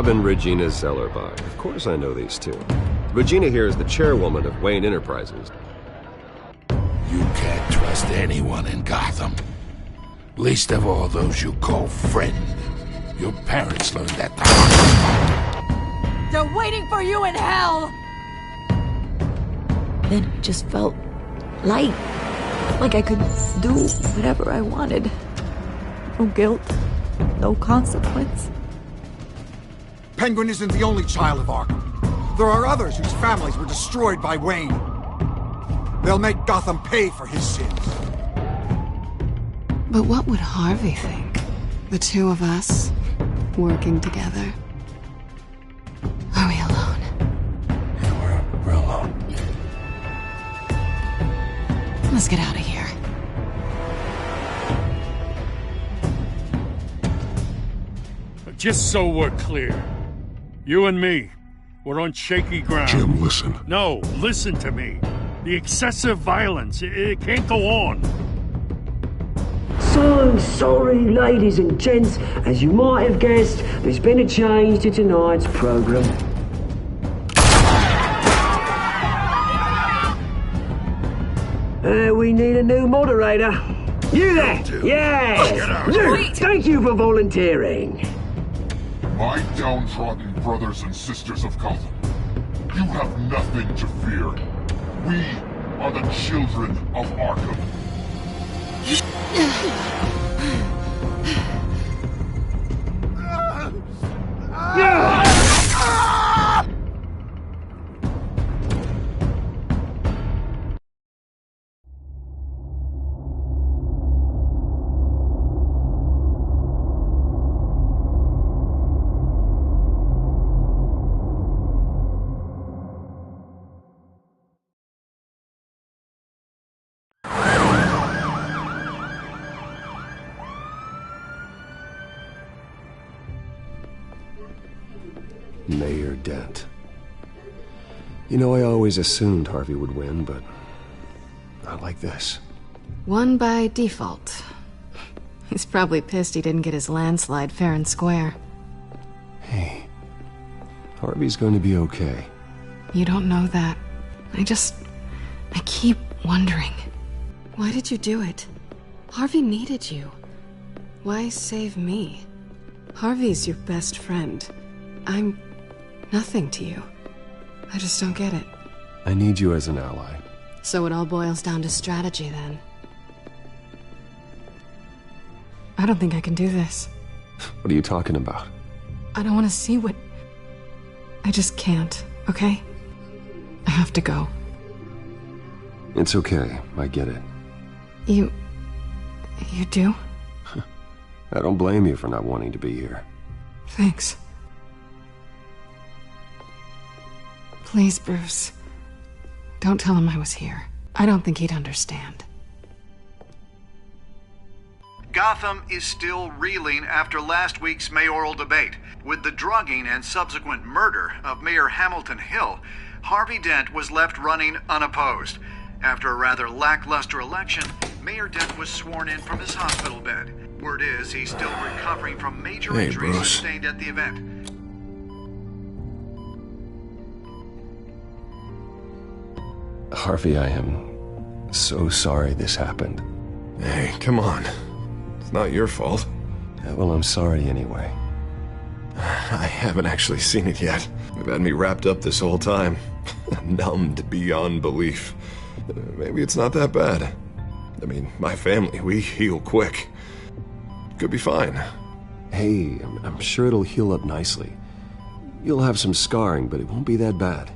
Bob and Regina Zellerbach. Of course I know these two. Regina here is the chairwoman of Wayne Enterprises. You can't trust anyone in Gotham. Least of all those you call friend. Your parents learned that the hard way. They're waiting for you in hell! Then it just felt light. Like I could do whatever I wanted. No guilt, no consequence. Penguin isn't the only child of Arkham. There are others whose families were destroyed by Wayne. They'll make Gotham pay for his sins. But what would Harvey think? The two of us, working together. Are we alone? Yeah, we're alone. Let's get out of here. Just so we're clear, you and me, we're on shaky ground. Jim, listen. No, listen to me. The excessive violence, it can't go on. So sorry, ladies and gents. As you might have guessed, there's been a change to tonight's program. We need a new moderator. You there? Yes! Luke, thank you for volunteering. My downtrodden brothers and sisters of Gotham, you have nothing to fear. We are the children of Arkham. Mayor Dent. You know, I always assumed Harvey would win, but not like this. Won by default. He's probably pissed he didn't get his landslide fair and square. Hey, Harvey's going to be okay. You don't know that. I keep wondering. Why did you do it? Harvey needed you. Why save me? Harvey's your best friend. I'm nothing to you. I just don't get it. I need you as an ally. So it all boils down to strategy, then. I don't think I can do this. What are you talking about? I don't want to see what... I just can't, okay? I have to go. It's okay. I get it. You do? I don't blame you for not wanting to be here. Thanks. Please, Bruce. Don't tell him I was here. I don't think he'd understand. Gotham is still reeling after last week's mayoral debate. With the drugging and subsequent murder of Mayor Hamilton Hill, Harvey Dent was left running unopposed. After a rather lackluster election, Mayor Dent was sworn in from his hospital bed. Word is he's still recovering from major injuries sustained at the event. Harvey, I am so sorry this happened. Hey, come on. It's not your fault. Well, I'm sorry anyway. I haven't actually seen it yet. They've had me wrapped up this whole time. Numbed beyond belief. Maybe it's not that bad. I mean, my family, we heal quick. Could be fine. Hey, I'm sure it'll heal up nicely. You'll have some scarring, but it won't be that bad.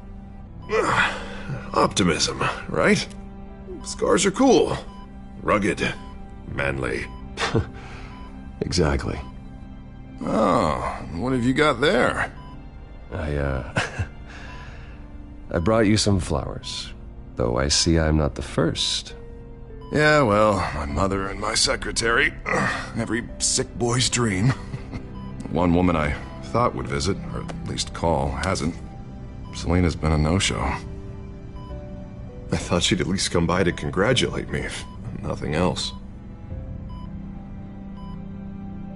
Optimism, right? Scars are cool. Rugged. Manly. Exactly. Oh, what have you got there? I brought you some flowers. Though I see I'm not the first. Yeah, well, my mother and my secretary. Every sick boy's dream. One woman I thought would visit, or at least call, hasn't. Selena's been a no-show. I thought she'd at least come by to congratulate me, if nothing else.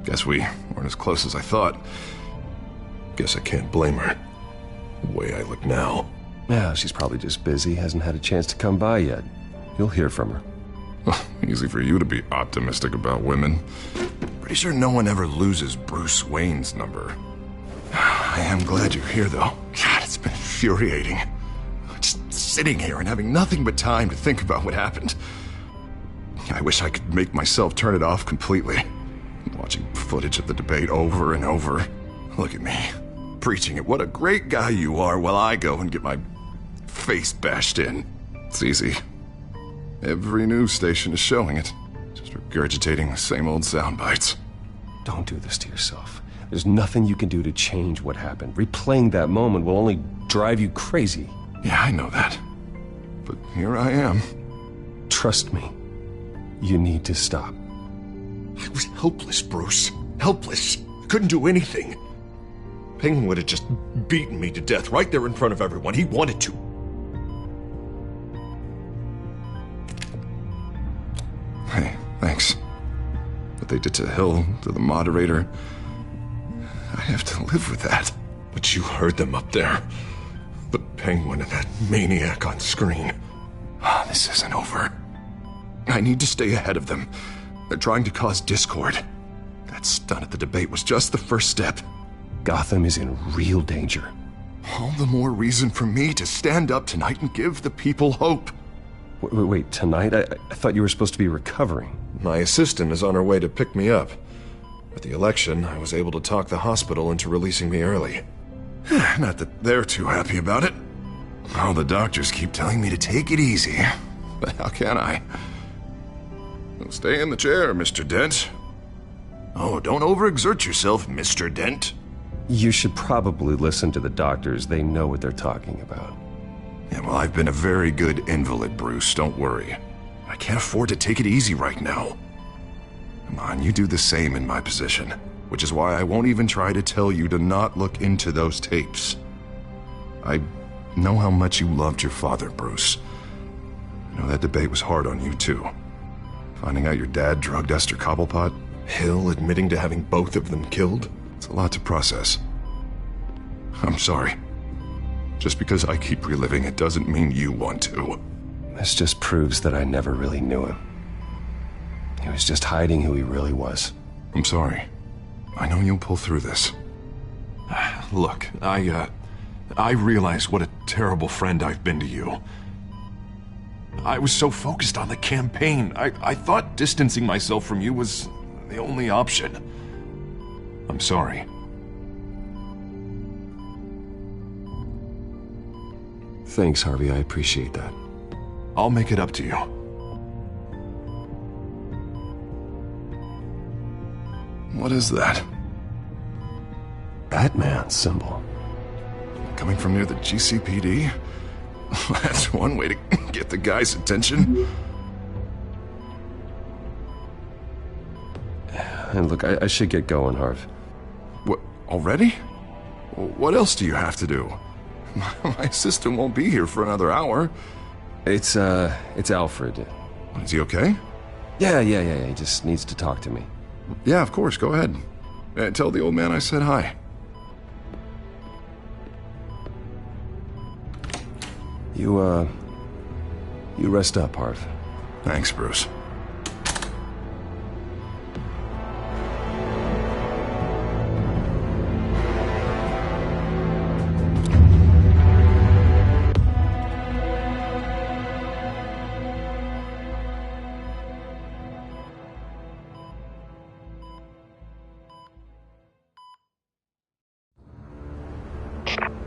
Guess we weren't as close as I thought. Guess I can't blame her. The way I look now. Yeah, she's probably just busy, hasn't had a chance to come by yet. You'll hear from her. Easy for you to be optimistic about women. Pretty sure no one ever loses Bruce Wayne's number. I am glad you're here, though. God, it's been infuriating. Just sitting here and having nothing but time to think about what happened. I wish I could make myself turn it off completely. Watching footage of the debate over and over. Look at me, preaching at what a great guy you are while I go and get my face bashed in. It's easy. Every news station is showing it. Just regurgitating the same old sound bites. Don't do this to yourself. There's nothing you can do to change what happened. Replaying that moment will only drive you crazy. Yeah, I know that. But here I am. Trust me. You need to stop. I was helpless, Bruce. Helpless. I couldn't do anything. Penguin would have just beaten me to death right there in front of everyone. He wanted to. Hey, thanks. What they did to Hill, to the moderator, I have to live with that. But you heard them up there. The Penguin and that maniac on screen. This isn't over. I need to stay ahead of them. They're trying to cause discord. That stunt at the debate was just the first step. Gotham is in real danger. All the more reason for me to stand up tonight and give the people hope. Wait, tonight? I thought you were supposed to be recovering. My assistant is on her way to pick me up. At the election, I was able to talk the hospital into releasing me early. Not that they're too happy about it. All the doctors keep telling me to take it easy. But how can I? Stay in the chair, Mr. Dent. Oh, don't overexert yourself, Mr. Dent. You should probably listen to the doctors. They know what they're talking about. Yeah, well, I've been a very good invalid, Bruce. Don't worry. I can't afford to take it easy right now. Come on, you do the same in my position. Which is why I won't even try to tell you to not look into those tapes. I know how much you loved your father, Bruce. I know that debate was hard on you, too. Finding out your dad drugged Esther Cobblepot, Hill admitting to having both of them killed. It's a lot to process. I'm sorry. Just because I keep reliving it doesn't mean you want to. This just proves that I never really knew him. He was just hiding who he really was. I'm sorry. I know you'll pull through this. Look, I realize what a terrible friend I've been to you. I was so focused on the campaign. I thought distancing myself from you was the only option. I'm sorry. Thanks, Harvey. I appreciate that. I'll make it up to you. What is that? Batman symbol. Coming from near the GCPD? That's one way to get the guy's attention. And look, I should get going, Harv. What, already? What else do you have to do? My assistant won't be here for another hour. It's Alfred. Is he okay? Yeah. He just needs to talk to me. Yeah, of course, go ahead. Tell the old man I said hi. You rest up, Harv. Thanks, Bruce.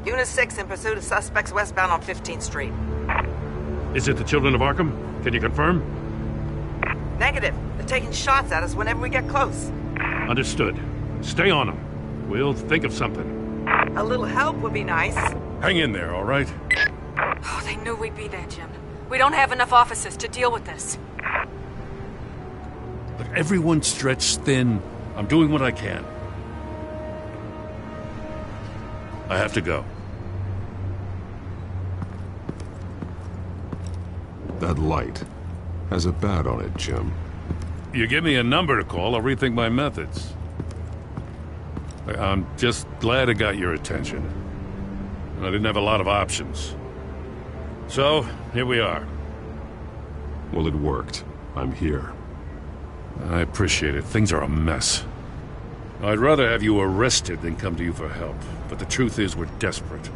Unit 6 in pursuit of suspects westbound on 15th Street. Is it the Children of Arkham? Can you confirm? Negative. They're taking shots at us whenever we get close. Understood. Stay on them. We'll think of something. A little help would be nice. Hang in there, all right? Oh, they knew we'd be there, Jim. We don't have enough officers to deal with this. Look, everyone's stretched thin. I'm doing what I can. I have to go. That light has a bat on it, Jim. You give me a number to call, I'll rethink my methods. I'm just glad it got your attention. I didn't have a lot of options. So, here we are. Well, it worked. I'm here. I appreciate it. Things are a mess. I'd rather have you arrested than come to you for help. But the truth is, we're desperate.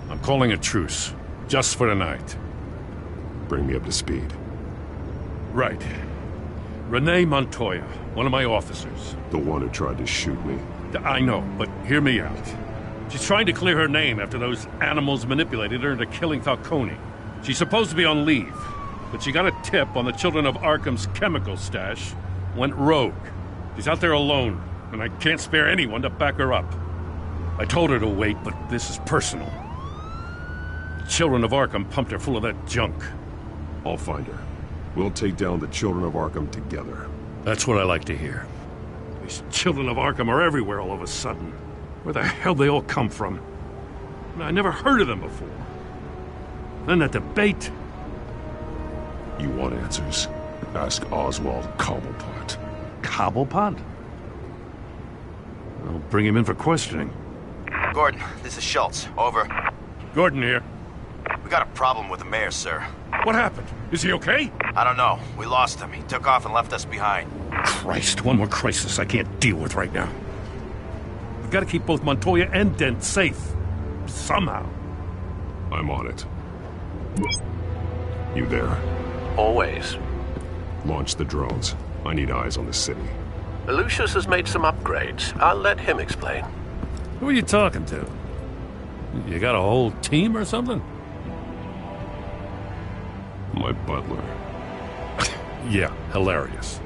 I'm calling a truce. Just for tonight. Bring me up to speed. Right. Renee Montoya, one of my officers. The one who tried to shoot me. I know, but hear me out. She's trying to clear her name after those animals manipulated her into killing Falcone. She's supposed to be on leave, but she got a tip on the Children of Arkham's chemical stash, went rogue. She's out there alone, and I can't spare anyone to back her up. I told her to wait, but this is personal. The Children of Arkham pumped her full of that junk. I'll find her. We'll take down the Children of Arkham together. That's what I like to hear. These Children of Arkham are everywhere all of a sudden. Where the hell they all come from? I never heard of them before. Then that debate. You want answers? Ask Oswald Cobblepot. Cobblepot? I'll bring him in for questioning. Gordon, this is Schultz. Over. Gordon here. We got a problem with the mayor, sir. What happened? Is he okay? I don't know. We lost him. He took off and left us behind. Christ, one more crisis I can't deal with right now. We've got to keep both Montoya and Dent safe. Somehow. I'm on it. You there? Always. Launch the drones. I need eyes on the city. Lucius has made some upgrades. I'll let him explain. Who are you talking to? You got a whole team or something? My butler. Yeah, hilarious.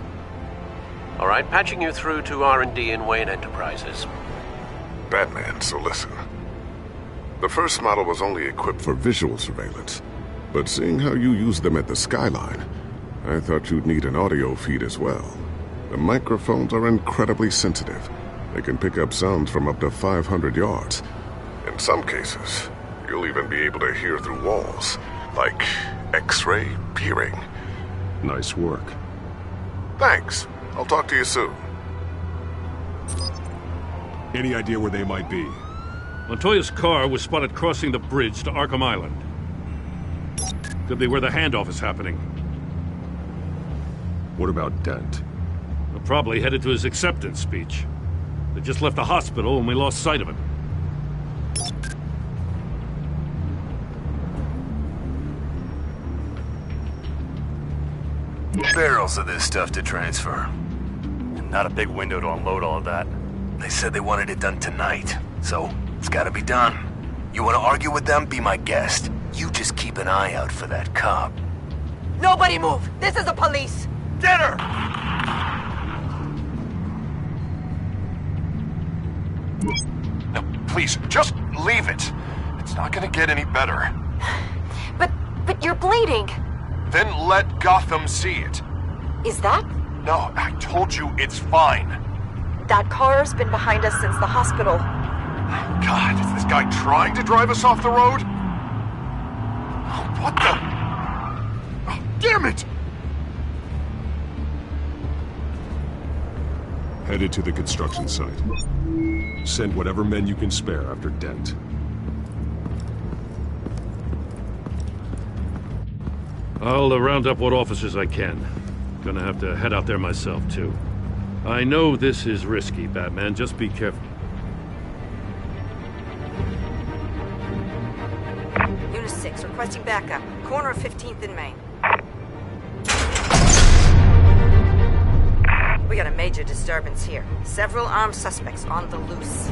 All right, patching you through to R&D in Wayne Enterprises. Batman, so listen. The first model was only equipped for visual surveillance, but seeing how you use them at the Skyline, I thought you'd need an audio feed as well. The microphones are incredibly sensitive. They can pick up sounds from up to 500 yards. In some cases, you'll even be able to hear through walls, like X-ray peering. Nice work. Thanks. I'll talk to you soon. Any idea where they might be? Montoya's car was spotted crossing the bridge to Arkham Island. Could be where the handoff is happening. What about Dent? We're probably headed to his acceptance speech. They just left the hospital and we lost sight of it. Barrels of this stuff to transfer. Not a big window to unload all of that. They said they wanted it done tonight, so it's gotta be done. You wanna argue with them? Be my guest. You just keep an eye out for that cop. Nobody move! This is the police! Get her! No, please, just leave it. It's not gonna get any better. But you're bleeding. Then let Gotham see it. Is that? No, I told you it's fine. That car's been behind us since the hospital. God, is this guy trying to drive us off the road? What the? Oh, damn it! Headed to the construction site. Send whatever men you can spare after Dent. I'll round up what officers I can. Gonna have to head out there myself, too. I know this is risky, Batman. Just be careful. Unit 6, requesting backup. Corner of 15th and Main. We got a major disturbance here. Several armed suspects on the loose.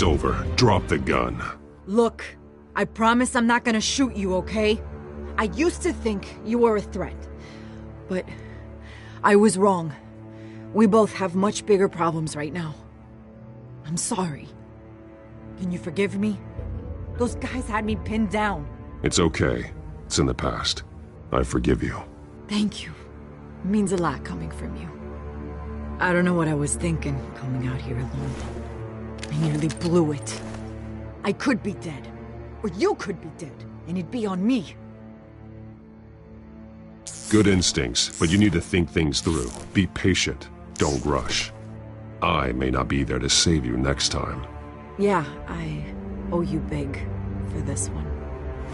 It's over. Drop the gun. Look, I promise I'm not gonna shoot you, okay? I used to think you were a threat. But I was wrong. We both have much bigger problems right now. I'm sorry. Can you forgive me? Those guys had me pinned down. It's okay. It's in the past. I forgive you. Thank you. It means a lot coming from you. I don't know what I was thinking coming out here alone. I nearly blew it. I could be dead. Or you could be dead. And it'd be on me. Good instincts, but you need to think things through. Be patient. Don't rush. I may not be there to save you next time. Yeah, I owe you big for this one.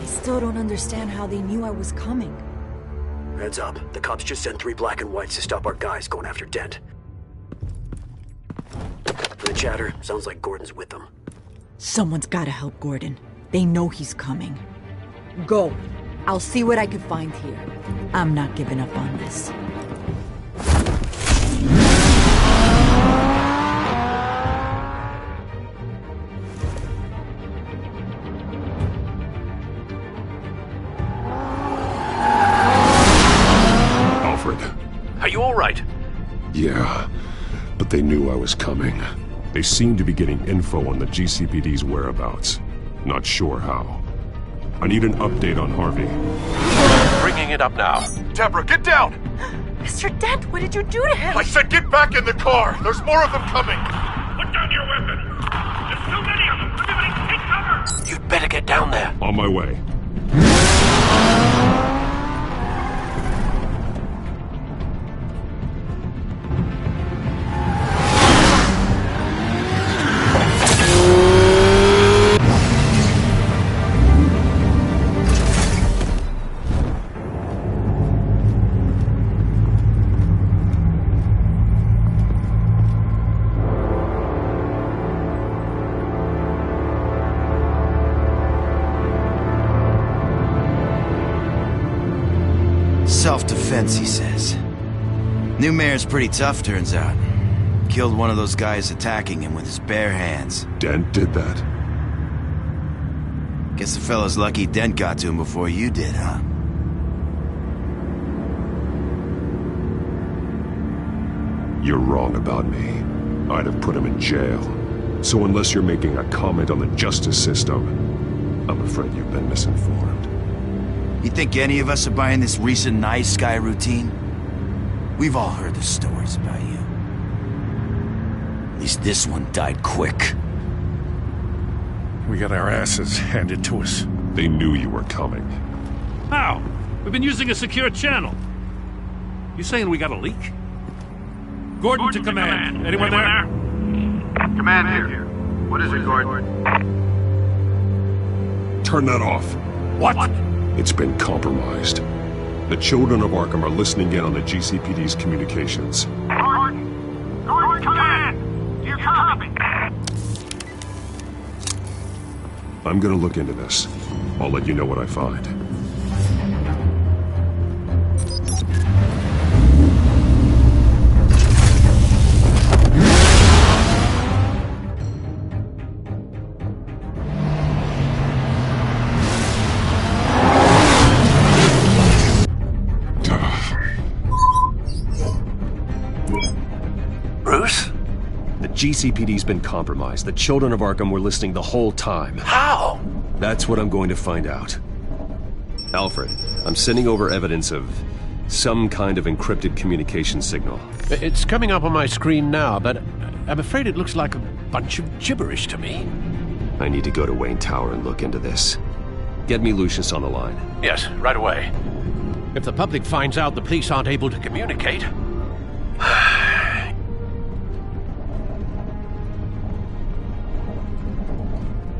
I still don't understand how they knew I was coming. Heads up. The cops just sent 3 black and whites to stop our guys going after Dent. For the chatter, sounds like Gordon's with them. Someone's gotta help Gordon. They know he's coming. Go. I'll see what I can find here. I'm not giving up on this. Alfred. Are you all right? Yeah, but they knew I was coming. They seem to be getting info on the GCPD's whereabouts. Not sure how. I need an update on Harvey. Bringing it up now. Deborah, get down! Mr. Dent, what did you do to him? I said get back in the car! There's more of them coming! Put down your weapon! There's too many of them! Everybody take cover! You'd better get down there. On my way. Self-defense, he says. New mayor's pretty tough, turns out. Killed one of those guys attacking him with his bare hands. Dent did that? Guess the fella's lucky Dent got to him before you did, huh? You're wrong about me. I'd have put him in jail. So unless you're making a comment on the justice system, I'm afraid you've been misinformed. You think any of us are buying this recent nice guy routine? We've all heard the stories about you. At least this one died quick. We got our asses handed to us. They knew you were coming. How? We've been using a secure channel. You saying we got a leak? Gordon to command. Anyone there? Command here. What is it, Gordon? Turn that off. What? It's been compromised. The children of Arkham are listening in on the GCPD's communications. Gordon! Gordon, command! Do you copy? I'm gonna look into this. I'll let you know what I find. GCPD's been compromised. The children of Arkham were listening the whole time. How? That's what I'm going to find out. Alfred, I'm sending over evidence of some kind of encrypted communication signal. It's coming up on my screen now, but I'm afraid it looks like a bunch of gibberish to me. I need to go to Wayne Tower and look into this. Get me Lucius on the line. Yes, right away. If the public finds out the police aren't able to communicate...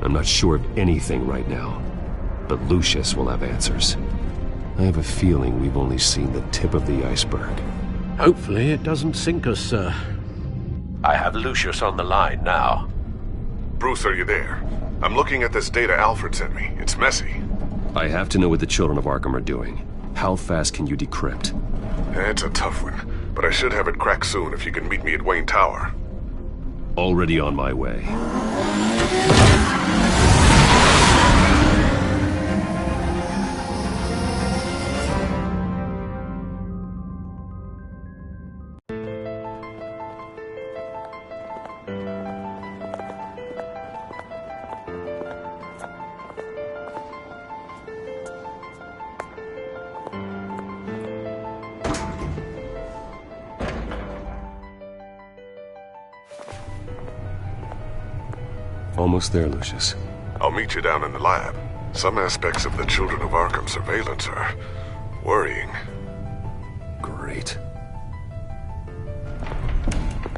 I'm not sure of anything right now, but Lucius will have answers. I have a feeling we've only seen the tip of the iceberg. Hopefully it doesn't sink us, sir. I have Lucius on the line now. Bruce, are you there? I'm looking at this data Alfred sent me. It's messy. I have to know what the children of Arkham are doing. How fast can you decrypt? It's a tough one, but I should have it cracked soon if you can meet me at Wayne Tower. Already on my way. Almost there, Lucius. I'll meet you down in the lab. Some aspects of the Children of Arkham surveillance are worrying. Great.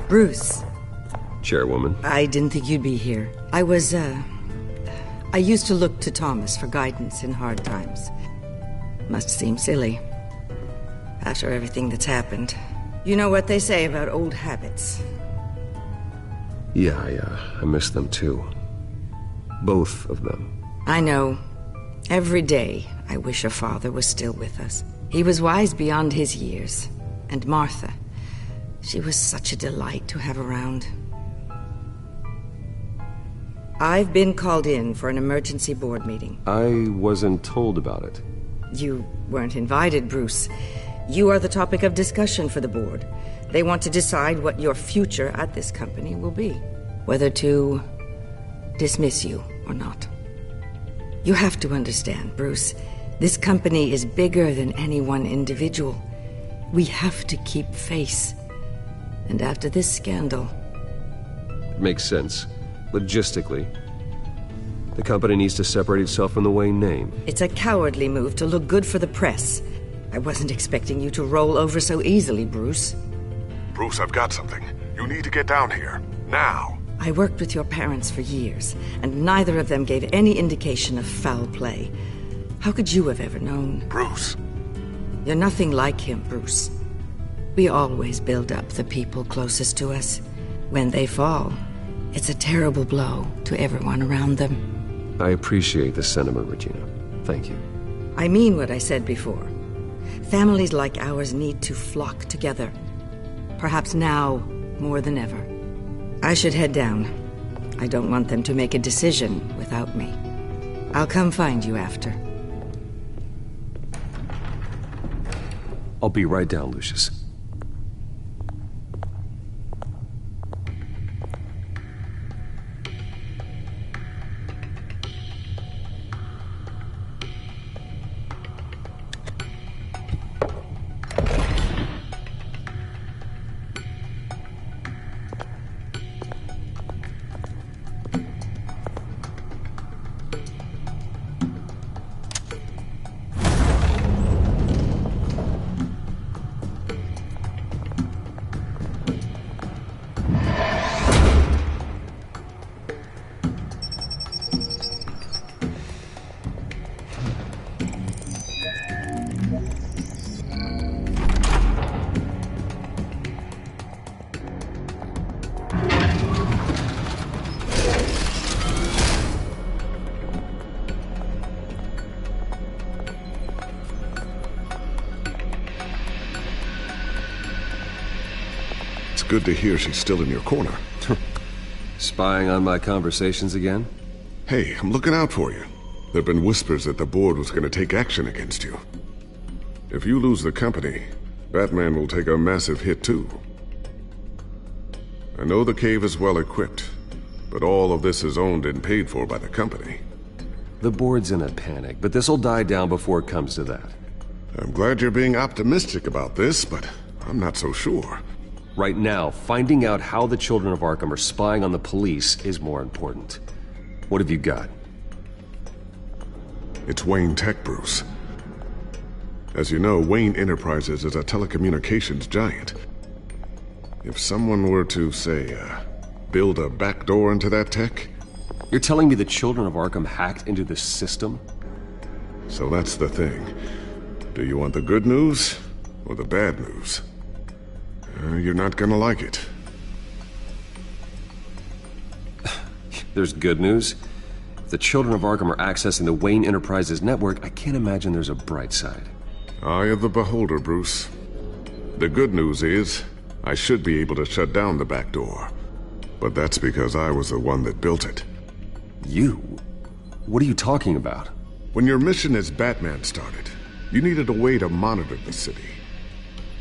Bruce. Chairwoman. I didn't think you'd be here. I used to look to Thomas for guidance in hard times. Must seem silly. After everything that's happened. You know what they say about old habits. Yeah, I miss them too. Both of them. I know. Every day, I wish a father was still with us. He was wise beyond his years. And Martha, she was such a delight to have around. I've been called in for an emergency board meeting. I wasn't told about it. You weren't invited, Bruce. You are the topic of discussion for the board. They want to decide what your future at this company will be. Whether to dismiss you or not. You have to understand, Bruce. This company is bigger than any one individual. We have to keep face. And after this scandal... Makes sense. Logistically. The company needs to separate itself from the Wayne name. It's a cowardly move to look good for the press. I wasn't expecting you to roll over so easily, Bruce. Bruce, I've got something. You need to get down here. Now. I worked with your parents for years, and neither of them gave any indication of foul play. How could you have ever known? Bruce. You're nothing like him, Bruce. We always build up the people closest to us. When they fall, it's a terrible blow to everyone around them. I appreciate the sentiment, Regina. Thank you. I mean what I said before. Families like ours need to flock together. Perhaps now more than ever. I should head down. I don't want them to make a decision without me. I'll come find you after. I'll be right down, Lucius. Good to hear she's still in your corner. Spying on my conversations again? Hey, I'm looking out for you. There've been whispers that the board was going to take action against you. If you lose the company, Batman will take a massive hit too. I know the cave is well equipped, but all of this is owned and paid for by the company. The board's in a panic, but this'll die down before it comes to that. I'm glad you're being optimistic about this, but I'm not so sure. Right now, finding out how the Children of Arkham are spying on the police is more important. What have you got? It's Wayne Tech, Bruce. As you know, Wayne Enterprises is a telecommunications giant. If someone were to, say, build a backdoor into that tech... You're telling me the Children of Arkham hacked into this system? So that's the thing. Do you want the good news or the bad news? You're not gonna like it. There's good news. If the Children of Arkham are accessing the Wayne Enterprises network, I can't imagine there's a bright side. Eye of the beholder, Bruce. The good news is, I should be able to shut down the back door. But that's because I was the one that built it. You? What are you talking about? When your mission as Batman started, you needed a way to monitor the city.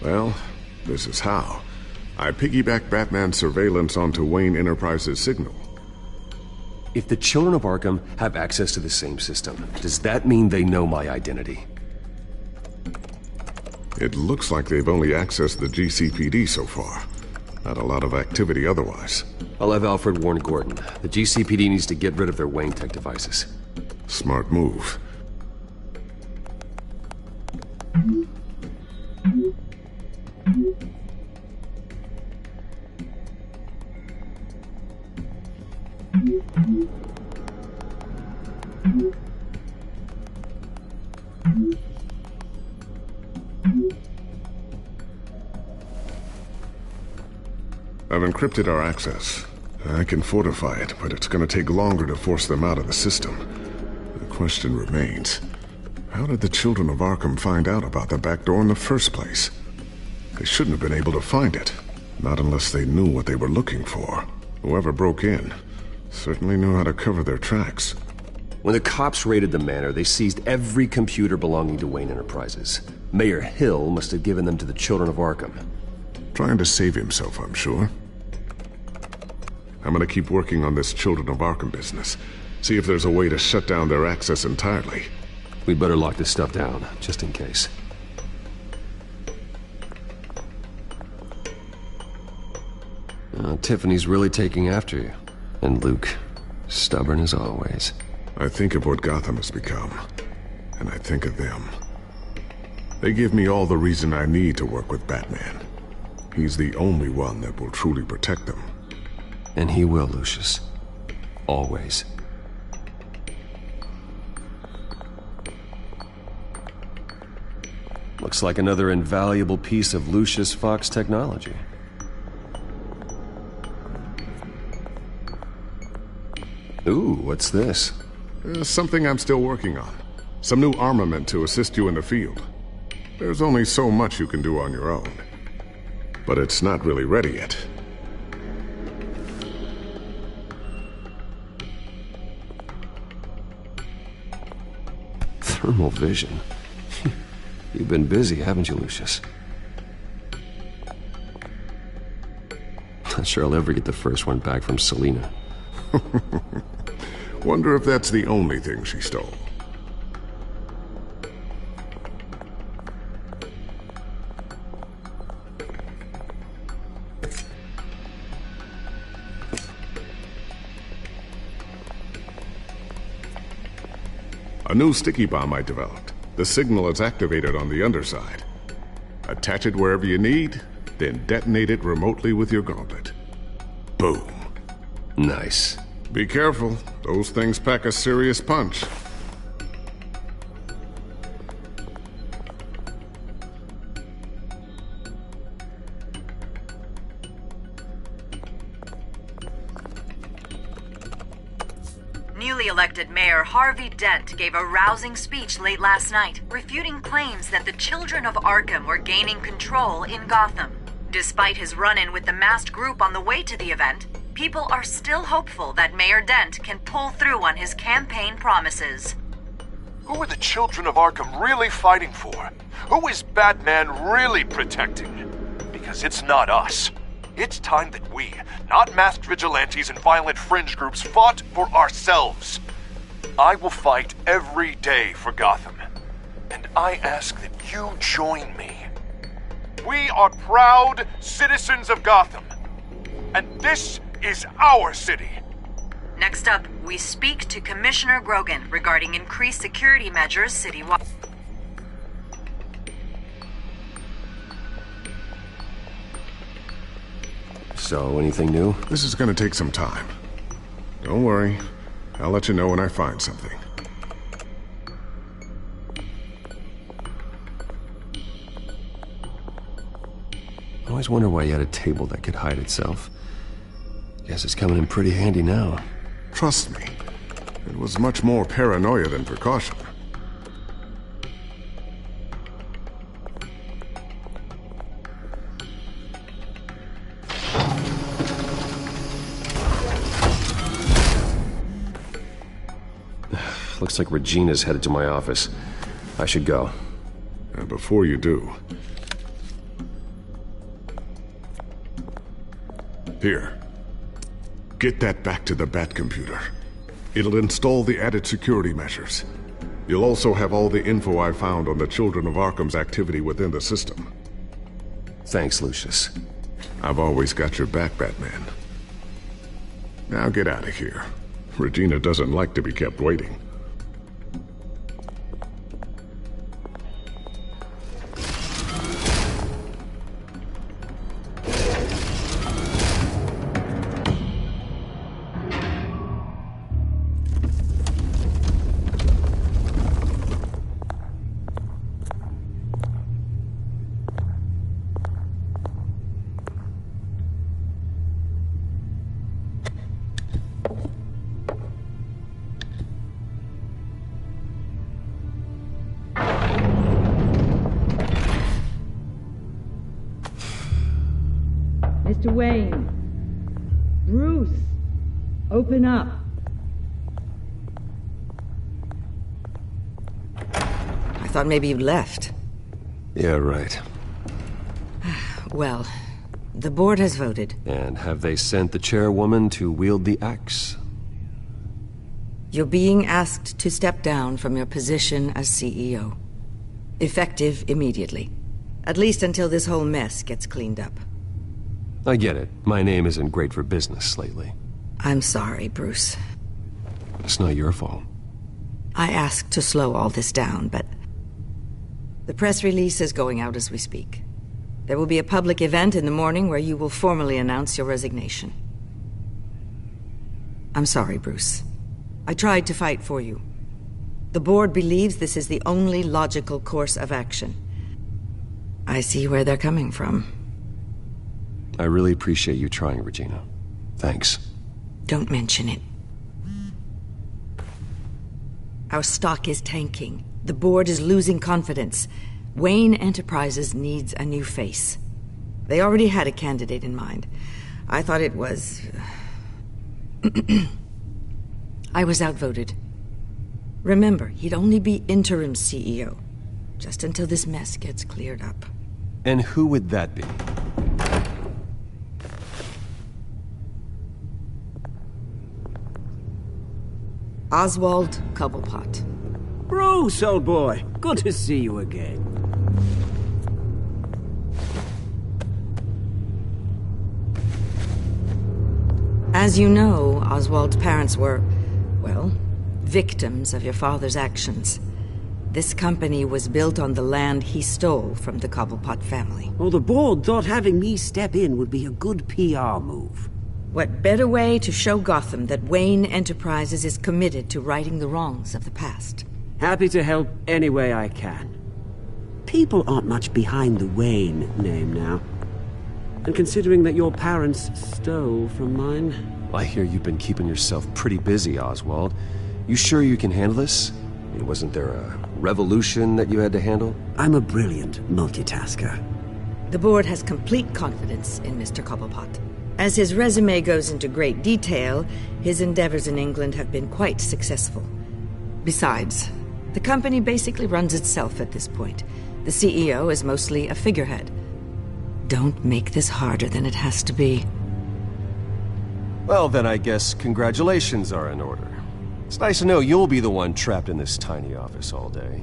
Well, this is how. I piggybacked Batman's surveillance onto Wayne Enterprises' signal. If the children of Arkham have access to the same system, does that mean they know my identity? It looks like they've only accessed the GCPD so far. Not a lot of activity otherwise. I'll have Alfred warn Gordon. The GCPD needs to get rid of their Wayne Tech devices. Smart move. I've encrypted our access. I can fortify it, but it's going to take longer to force them out of the system. The question remains, how did the children of Arkham find out about the back door in the first place? They shouldn't have been able to find it. Not unless they knew what they were looking for. Whoever broke in certainly knew how to cover their tracks. When the cops raided the manor, they seized every computer belonging to Wayne Enterprises. Mayor Hill must have given them to the children of Arkham. Trying to save himself, I'm sure. I'm gonna keep working on this Children of Arkham business. See if there's a way to shut down their access entirely. We better lock this stuff down, just in case. Tiffany's really taking after you. And Luke, stubborn as always. I think of what Gotham has become, and I think of them. They give me all the reason I need to work with Batman. He's the only one that will truly protect them. And he will, Lucius. Always. Looks like another invaluable piece of Lucius Fox technology. Ooh, what's this? Something I'm still working on. Some new armament to assist you in the field. There's only so much you can do on your own. But it's not really ready yet. Thermal vision. You've been busy, haven't you, Lucius? Not sure I'll ever get the first one back from Selina. Wonder if that's the only thing she stole. A new sticky bomb I developed. The signal is activated on the underside. Attach it wherever you need, then detonate it remotely with your gauntlet. Boom. Nice. Be careful. Those things pack a serious punch. Newly elected Mayor Harvey Dent gave a rousing speech late last night, refuting claims that the children of Arkham were gaining control in Gotham. Despite his run-in with the masked group on the way to the event, people are still hopeful that Mayor Dent can pull through on his campaign promises. Who are the children of Arkham really fighting for? Who is Batman really protecting? Because it's not us. It's time that we, not masked vigilantes and violent fringe groups, fought for ourselves. I will fight every day for Gotham. And I ask that you join me. We are proud citizens of Gotham. And this is our city. Next up, we speak to Commissioner Grogan regarding increased security measures citywide. So, anything new? This is gonna take some time. Don't worry. I'll let you know when I find something. I always wonder why you had a table that could hide itself. Guess it's coming in pretty handy now. Trust me. It was much more paranoia than precaution. Looks like Regina's headed to my office. I should go. And before you do... Here. Get that back to the Bat computer. It'll install the added security measures. You'll also have all the info I found on the Children of Arkham's activity within the system. Thanks, Lucius. I've always got your back, Batman. Now get out of here. Regina doesn't like to be kept waiting. Mr. Wayne. Bruce. Open up. I thought maybe you'd left. Yeah, right. Well, the board has voted. And have they sent the chairwoman to wield the axe? You're being asked to step down from your position as CEO. Effective immediately. At least until this whole mess gets cleaned up. I get it. My name isn't great for business lately. I'm sorry, Bruce. It's not your fault. I asked to slow all this down, but... the press release is going out as we speak. There will be a public event in the morning where you will formally announce your resignation. I'm sorry, Bruce. I tried to fight for you. The board believes this is the only logical course of action. I see where they're coming from. I really appreciate you trying, Regina. Thanks. Don't mention it. Our stock is tanking. The board is losing confidence. Wayne Enterprises needs a new face. They already had a candidate in mind. I thought it was... I was outvoted. Remember, he'd only be interim CEO. Just until this mess gets cleared up. And who would that be? Oswald Cobblepot. Bruce, old boy. Good to see you again. As you know, Oswald's parents were, well, victims of your father's actions. This company was built on the land he stole from the Cobblepot family. Well, the board thought having me step in would be a good PR move. What better way to show Gotham that Wayne Enterprises is committed to righting the wrongs of the past? Happy to help any way I can. People aren't much behind the Wayne name now. And considering that your parents stole from mine... I hear you've been keeping yourself pretty busy, Oswald. You sure you can handle this? I mean, wasn't there a revolution that you had to handle? I'm a brilliant multitasker. The board has complete confidence in Mr. Cobblepot. As his resume goes into great detail, his endeavors in England have been quite successful. Besides, the company basically runs itself at this point. The CEO is mostly a figurehead. Don't make this harder than it has to be. Well, then I guess congratulations are in order. It's nice to know you'll be the one trapped in this tiny office all day.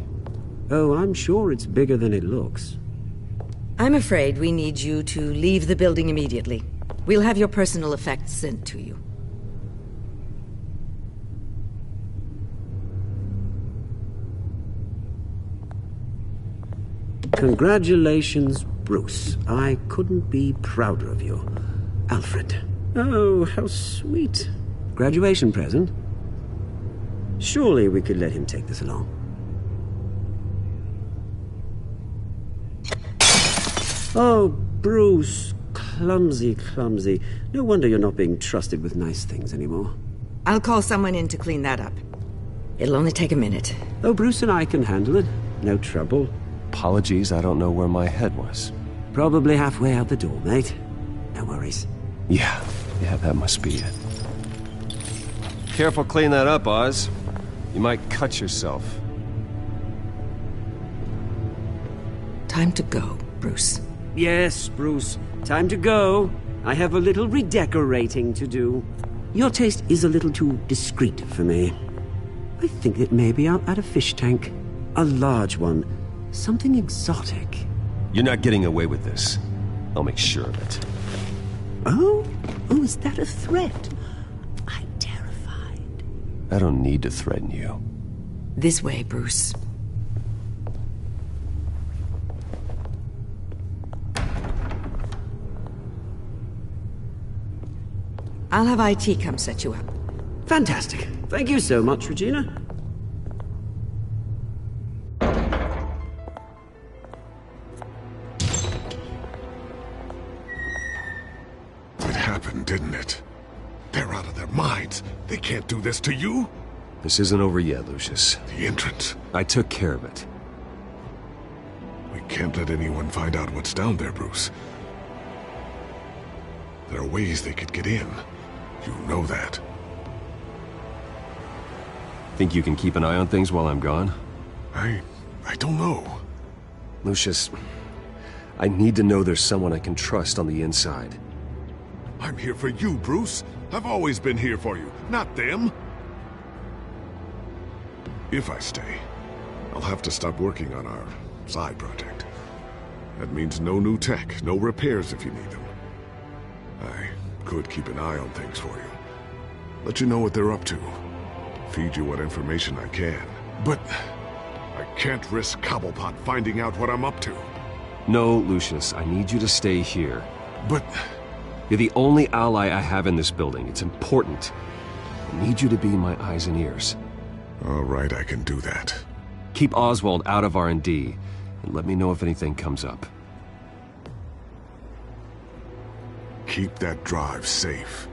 Oh, I'm sure it's bigger than it looks. I'm afraid we need you to leave the building immediately. We'll have your personal effects sent to you. Congratulations, Bruce. I couldn't be prouder of you. Alfred. Oh, how sweet. Graduation present? Surely we could let him take this along. Oh, Bruce. Clumsy, clumsy. No wonder you're not being trusted with nice things anymore. I'll call someone in to clean that up. It'll only take a minute. Oh, Bruce and I can handle it. No trouble. Apologies, I don't know where my head was. Probably halfway out the door, mate. No worries. Yeah, that must be it. Careful clean that up, Oz. You might cut yourself. Time to go, Bruce. Yes, Bruce. Time to go. I have a little redecorating to do. Your taste is a little too discreet for me. I think that maybe I'll add a fish tank. A large one. Something exotic. You're not getting away with this. I'll make sure of it. Oh? Oh, is that a threat? I'm terrified. I don't need to threaten you. This way, Bruce. I'll have IT come set you up. Fantastic. Thank you so much, Regina. It happened, didn't it? They're out of their minds. They can't do this to you? This isn't over yet, Lucius. The entrance. I took care of it. We can't let anyone find out what's down there, Bruce. There are ways they could get in. You know that. Think you can keep an eye on things while I'm gone? I don't know. Lucius, I need to know there's someone I can trust on the inside. I'm here for you, Bruce. I've always been here for you, not them. If I stay, I'll have to stop working on our side project. That means no new tech, no repairs if you need them. I could keep an eye on things for you. Let you know what they're up to. Feed you what information I can. But I can't risk Cobblepot finding out what I'm up to. No, Lucius, I need you to stay here. But you're the only ally I have in this building. It's important. I need you to be my eyes and ears. All right, I can do that. Keep Oswald out of R&D, and let me know if anything comes up. Keep that drive safe.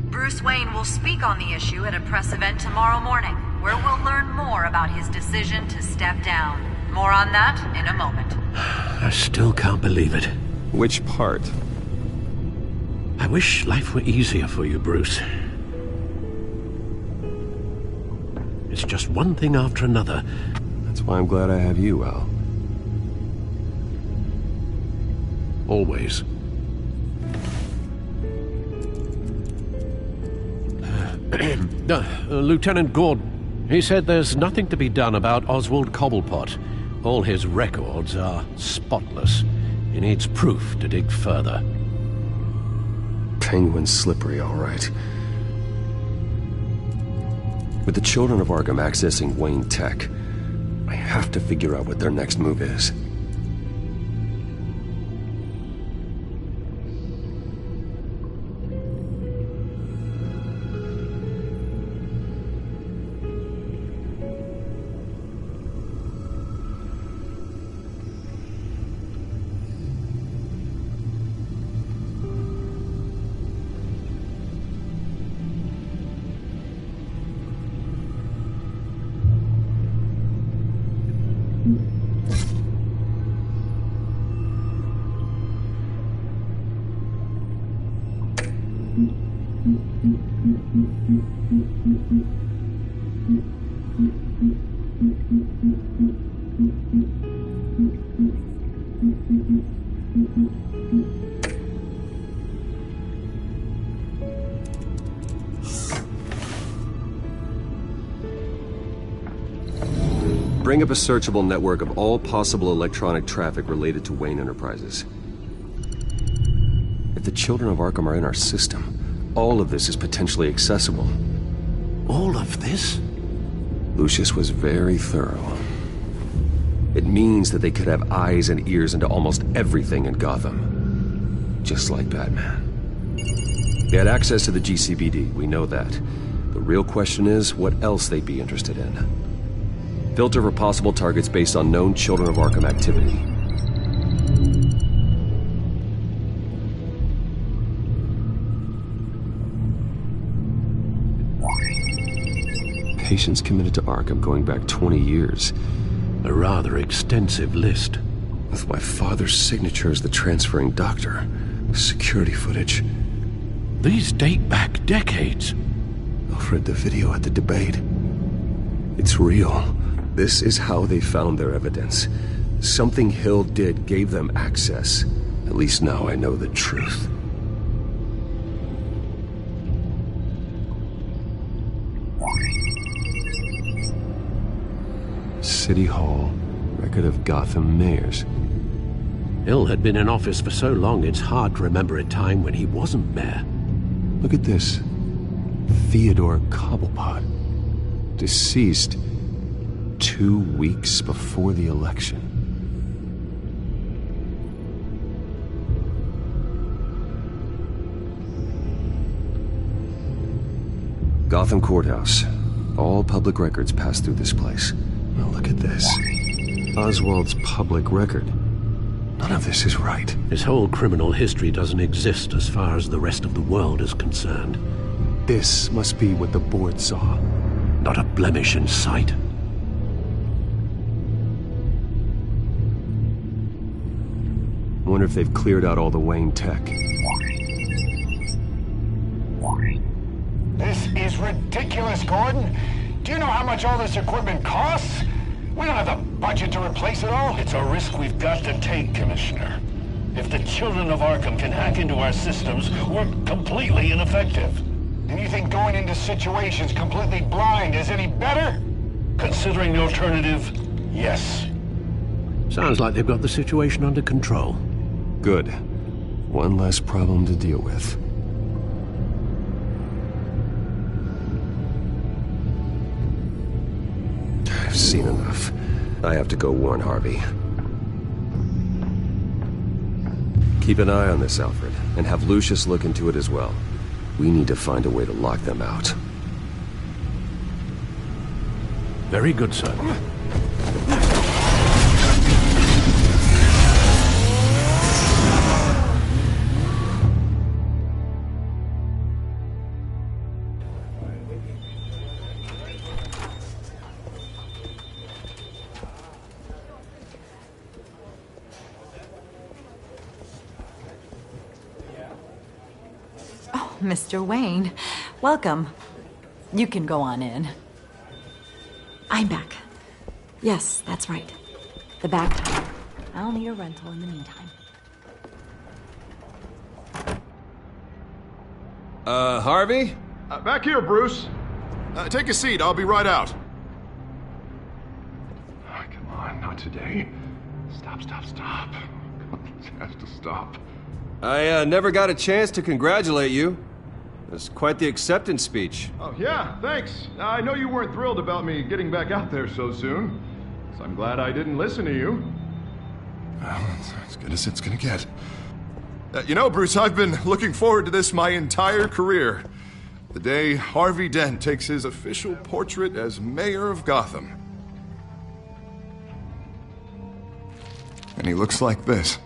Bruce Wayne will speak on the issue at a press event tomorrow morning, where we'll learn more about his decision to step down. More on that in a moment. I still can't believe it. Which part? I wish life were easier for you, Bruce. It's just one thing after another. That's why I'm glad I have you, Al. Always. Lieutenant Gordon, he said there's nothing to be done about Oswald Cobblepot. All his records are spotless. He needs proof to dig further. Penguin's slippery, all right. With the children of Arkham accessing Wayne Tech, I have to figure out what their next move is. Bring up a searchable network of all possible electronic traffic related to Wayne Enterprises. If the children of Arkham are in our system, all of this is potentially accessible. All of this? Lucius was very thorough. It means that they could have eyes and ears into almost everything in Gotham. Just like Batman. They had access to the GCPD, we know that. The real question is what else they'd be interested in. Filter for possible targets based on known Children of Arkham activity. Patients committed to Arkham going back 20 years. A rather extensive list. With my father's signature as the transferring doctor. Security footage. These date back decades. Alfred, the video at the debate. It's real. This is how they found their evidence. Something Hill did gave them access. At least now I know the truth. City Hall. Record of Gotham mayors. Hill had been in office for so long it's hard to remember a time when he wasn't mayor. Look at this. Theodore Cobblepot. Deceased 2 weeks before the election. Gotham Courthouse. All public records pass through this place. Now look at this. Oswald's public record. None of this is right. His whole criminal history doesn't exist as far as the rest of the world is concerned. This must be what the board saw. Not a blemish in sight. Wonder if they've cleared out all the Wayne tech. This is ridiculous, Gordon. Do you know how much all this equipment costs? We don't have the budget to replace it all. It's a risk we've got to take, Commissioner. If the children of Arkham can hack into our systems, we're completely ineffective. And you think going into situations completely blind is any better? Considering the alternative, yes. Sounds like they've got the situation under control. Good. One less problem to deal with. I've seen enough. I have to go warn Harvey. Keep an eye on this, Alfred, and have Lucius look into it as well. We need to find a way to lock them out. Very good, sir. Mr. Wayne, welcome. You can go on in. I'm back. Yes, that's right. The back time. I'll need a rental in the meantime. Harvey? Back here, Bruce. Take a seat, I'll be right out. Oh, come on, not today. Stop. This has to stop. I never got a chance to congratulate you. It was quite the acceptance speech. Oh, yeah, thanks. I know you weren't thrilled about me getting back out there so soon, so I'm glad I didn't listen to you. Well, it's as good as it's gonna get. You know, Bruce, I've been looking forward to this my entire career. The day Harvey Dent takes his official portrait as mayor of Gotham. And he looks like this.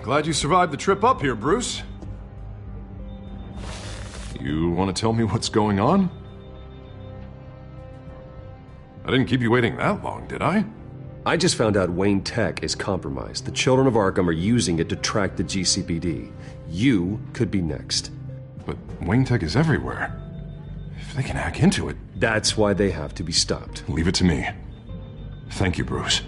Glad you survived the trip up here, Bruce. You want to tell me what's going on? I didn't keep you waiting that long, did I? I just found out Wayne Tech is compromised. The children of Arkham are using it to track the GCPD. You could be next. But Wayne Tech is everywhere. If they can hack into it... That's why they have to be stopped. Leave it to me. Thank you, Bruce.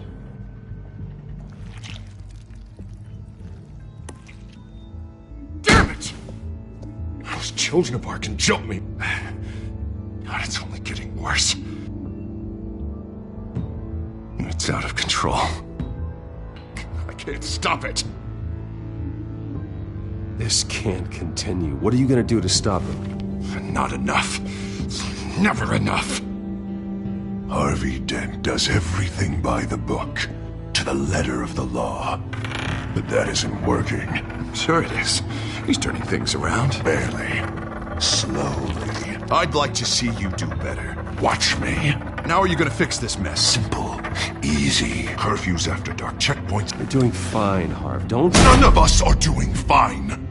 Those children of Arkham jumped me. God, it's only getting worse. It's out of control. I can't stop it. This can't continue. What are you gonna do to stop him? Not enough. Never enough. Harvey Dent does everything by the book, to the letter of the law. But that isn't working. Sure it is. He's turning things around. Barely. Slowly. I'd like to see you do better. Watch me. How are you gonna fix this mess? Simple. Easy. Curfews after dark, checkpoints. You're doing fine, Harv. Don't... None of us are doing fine!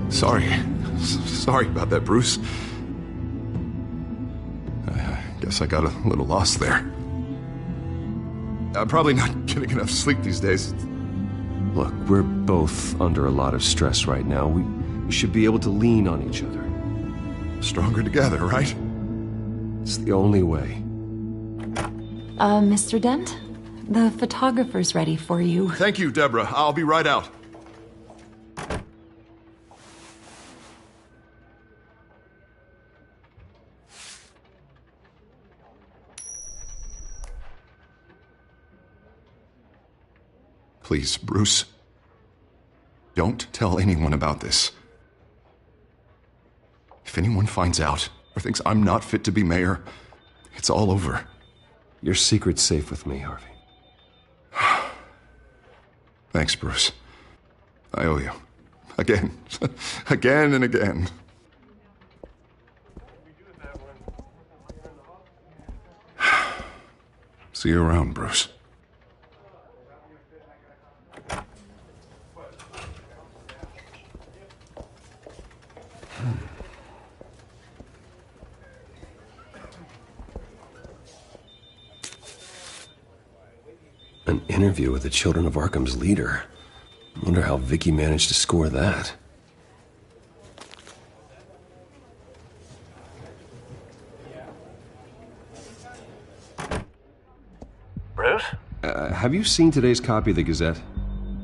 Sorry about that, Bruce. I guess I got a little lost there. I'm probably not getting enough sleep these days. Look, we're both under a lot of stress right now. We should be able to lean on each other. Stronger together, right? It's the only way. Mr. Dent? The photographer's ready for you. Thank you, Deborah. I'll be right out. Please, Bruce. Don't tell anyone about this. If anyone finds out or thinks I'm not fit to be mayor, it's all over. Your secret's safe with me, Harvey. Thanks, Bruce. I owe you. Again. Again and again. See you around, Bruce. An interview with the Children of Arkham's leader. I wonder how Vicky managed to score that. Bruce? Have you seen today's copy of the Gazette?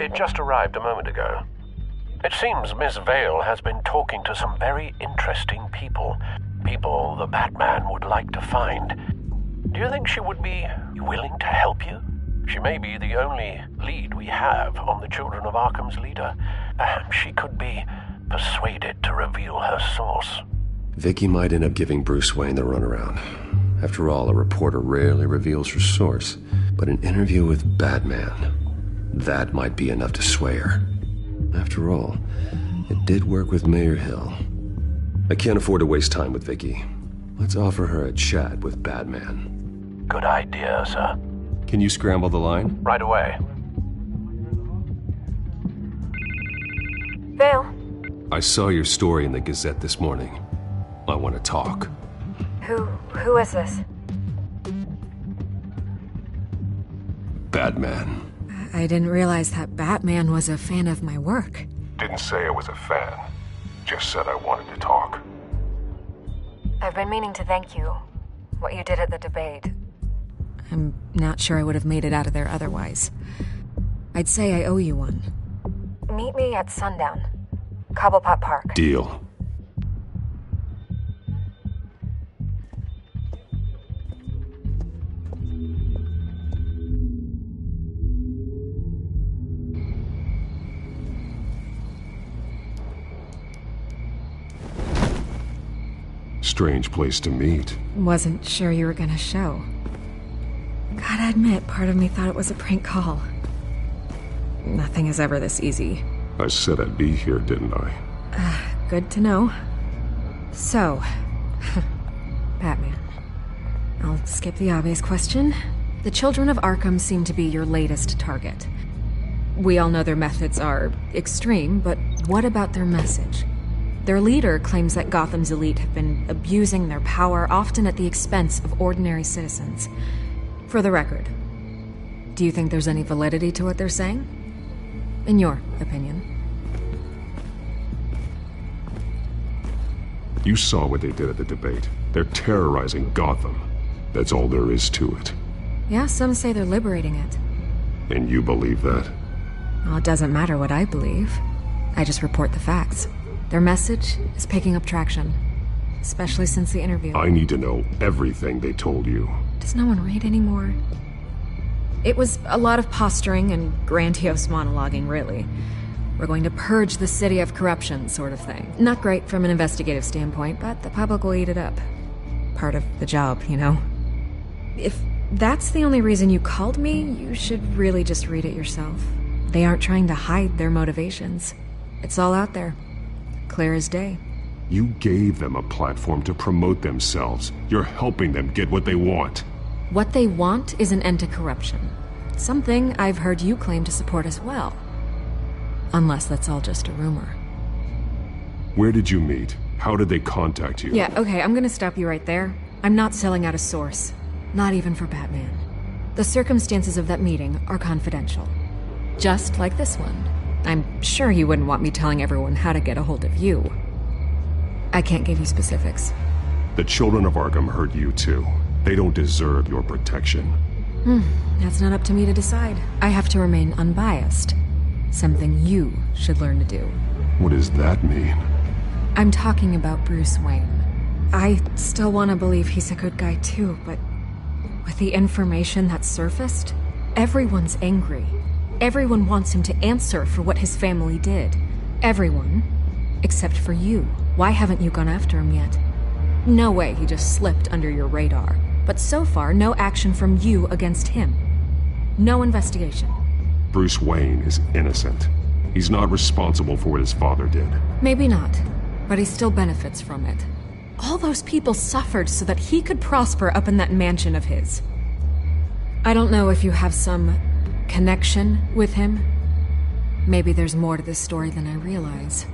It just arrived a moment ago. It seems Miss Vale has been talking to some very interesting people. People the Batman would like to find. Do you think she would be willing to help you? She may be the only lead we have on the Children of Arkham's leader. Perhaps she could be persuaded to reveal her source. Vicky might end up giving Bruce Wayne the runaround. After all, a reporter rarely reveals her source. But an interview with Batman, that might be enough to sway her. After all, it did work with Mayor Hill. I can't afford to waste time with Vicky. Let's offer her a chat with Batman. Good idea, sir. Can you scramble the line? Right away. Vale. I saw your story in the Gazette this morning. I want to talk. Who is this? Batman. I didn't realize that Batman was a fan of my work. Didn't say I was a fan. Just said I wanted to talk. I've been meaning to thank you. What you did at the debate. I'm not sure I would have made it out of there otherwise. I'd say I owe you one. Meet me at sundown. Cobblepot Park. Deal. Strange place to meet. Wasn't sure you were gonna show. Gotta admit, part of me thought it was a prank call. Nothing is ever this easy. I said I'd be here, didn't I? Good to know. So, Batman. I'll skip the obvious question. The Children of Arkham seem to be your latest target. We all know their methods are extreme, but what about their message? Their leader claims that Gotham's elite have been abusing their power, often at the expense of ordinary citizens. For the record, do you think there's any validity to what they're saying? In your opinion? You saw what they did at the debate. They're terrorizing Gotham. That's all there is to it. Yeah, some say they're liberating it. And you believe that? Well, it doesn't matter what I believe. I just report the facts. Their message is picking up traction, especially since the interview. I need to know everything they told you. Does no one read anymore? It was a lot of posturing and grandiose monologuing, really. We're going to purge the city of corruption, sort of thing. Not great from an investigative standpoint, but the public will eat it up. Part of the job, you know? If that's the only reason you called me, you should really just read it yourself. They aren't trying to hide their motivations. It's all out there. Clear as day. You gave them a platform to promote themselves. You're helping them get what they want. What they want is an end to corruption. Something I've heard you claim to support as well. Unless that's all just a rumor. Where did you meet? How did they contact you? Yeah, okay, I'm gonna stop you right there. I'm not selling out a source. Not even for Batman. The circumstances of that meeting are confidential. Just like this one. I'm sure you wouldn't want me telling everyone how to get a hold of you. I can't give you specifics. The children of Arkham hurt you too. They don't deserve your protection. That's not up to me to decide. I have to remain unbiased. Something you should learn to do. What does that mean? I'm talking about Bruce Wayne. I still want to believe he's a good guy too, but with the information that surfaced, everyone's angry. Everyone wants him to answer for what his family did. Everyone, except for you. Why haven't you gone after him yet? No way he just slipped under your radar. But so far, no action from you against him. No investigation. Bruce Wayne is innocent. He's not responsible for what his father did. Maybe not, but he still benefits from it. All those people suffered so that he could prosper up in that mansion of his. I don't know if you have some connection with him. Maybe there's more to this story than I realize.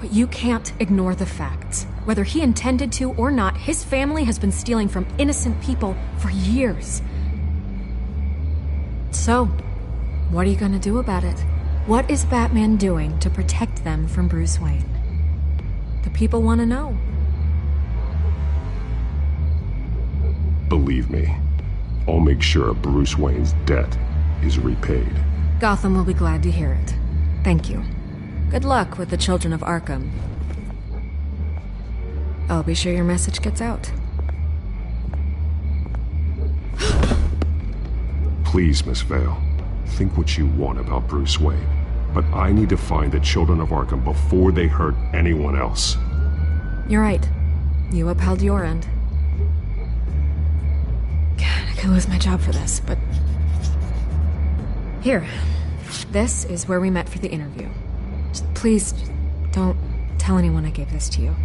But you can't ignore the facts. Whether he intended to or not, his family has been stealing from innocent people for years. So, what are you gonna do about it? What is Batman doing to protect them from Bruce Wayne? The people want to know. Believe me, I'll make sure Bruce Wayne's debt is repaid. Gotham will be glad to hear it. Thank you. Good luck with the children of Arkham. I'll be sure your message gets out. Please, Miss Vale, think what you want about Bruce Wayne. But I need to find the children of Arkham before they hurt anyone else. You're right. You upheld your end. God, I could lose my job for this, but... Here. This is where we met for the interview. Just please, don't tell anyone I gave this to you.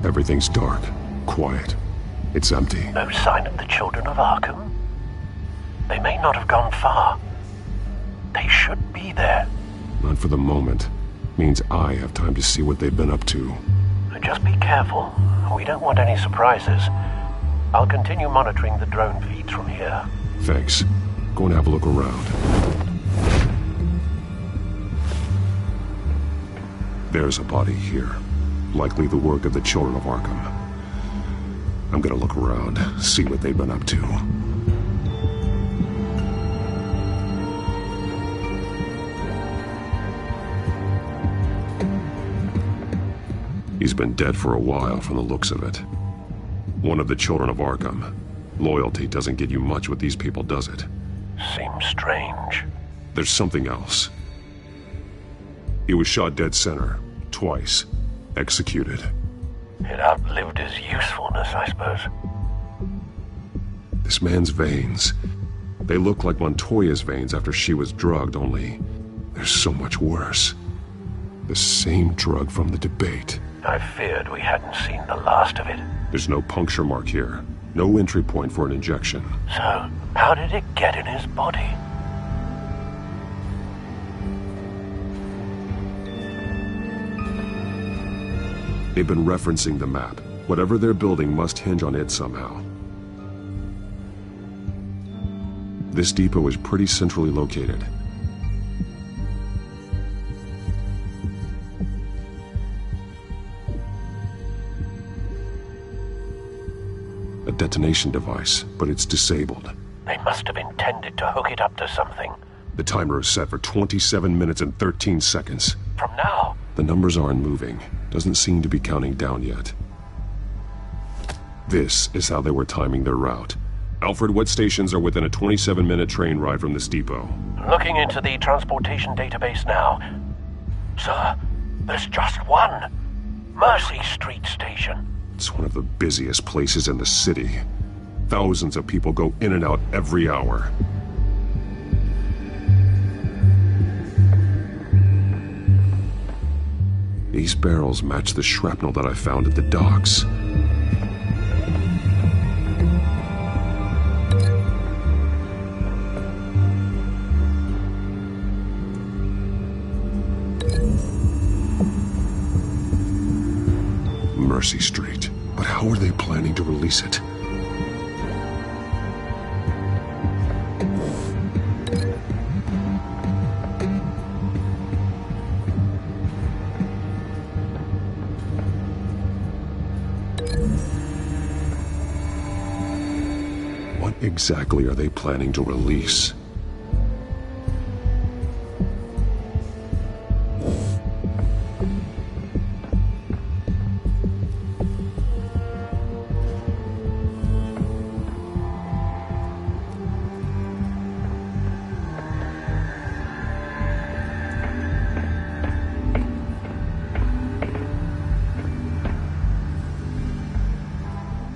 Everything's dark, quiet. It's empty. No sign of the children of Arkham? They may not have gone far. They should be there. Not for the moment. Means I have time to see what they've been up to. Just be careful. We don't want any surprises. I'll continue monitoring the drone feeds from here. Thanks. Go and have a look around. There's a body here. Likely the work of the children of Arkham. I'm gonna look around, see what they've been up to. He's been dead for a while from the looks of it. One of the children of Arkham. Loyalty doesn't get you much with these people, does it? Seems strange. There's something else. He was shot dead center, twice. Executed. It outlived his usefulness, I suppose. This man's veins. They look like Montoya's veins after she was drugged, only they're so much worse. The same drug from the debate. I feared we hadn't seen the last of it. There's no puncture mark here. No entry point for an injection. So, how did it get in his body? They've been referencing the map. Whatever they're building must hinge on it somehow. This depot is pretty centrally located. A detonation device, but it's disabled. They must have intended to hook it up to something. The timer is set for 27 minutes and 13 seconds. From now? The numbers aren't moving. Doesn't seem to be counting down yet. This is how they were timing their route. Alfred, what stations are within a 27-minute train ride from this depot? Looking into the transportation database now. Sir, there's just one. Mercy Street Station. It's one of the busiest places in the city. Thousands of people go in and out every hour. These barrels match the shrapnel that I found at the docks. Mercy Street. But how are they planning to release it? What exactly are they planning to release?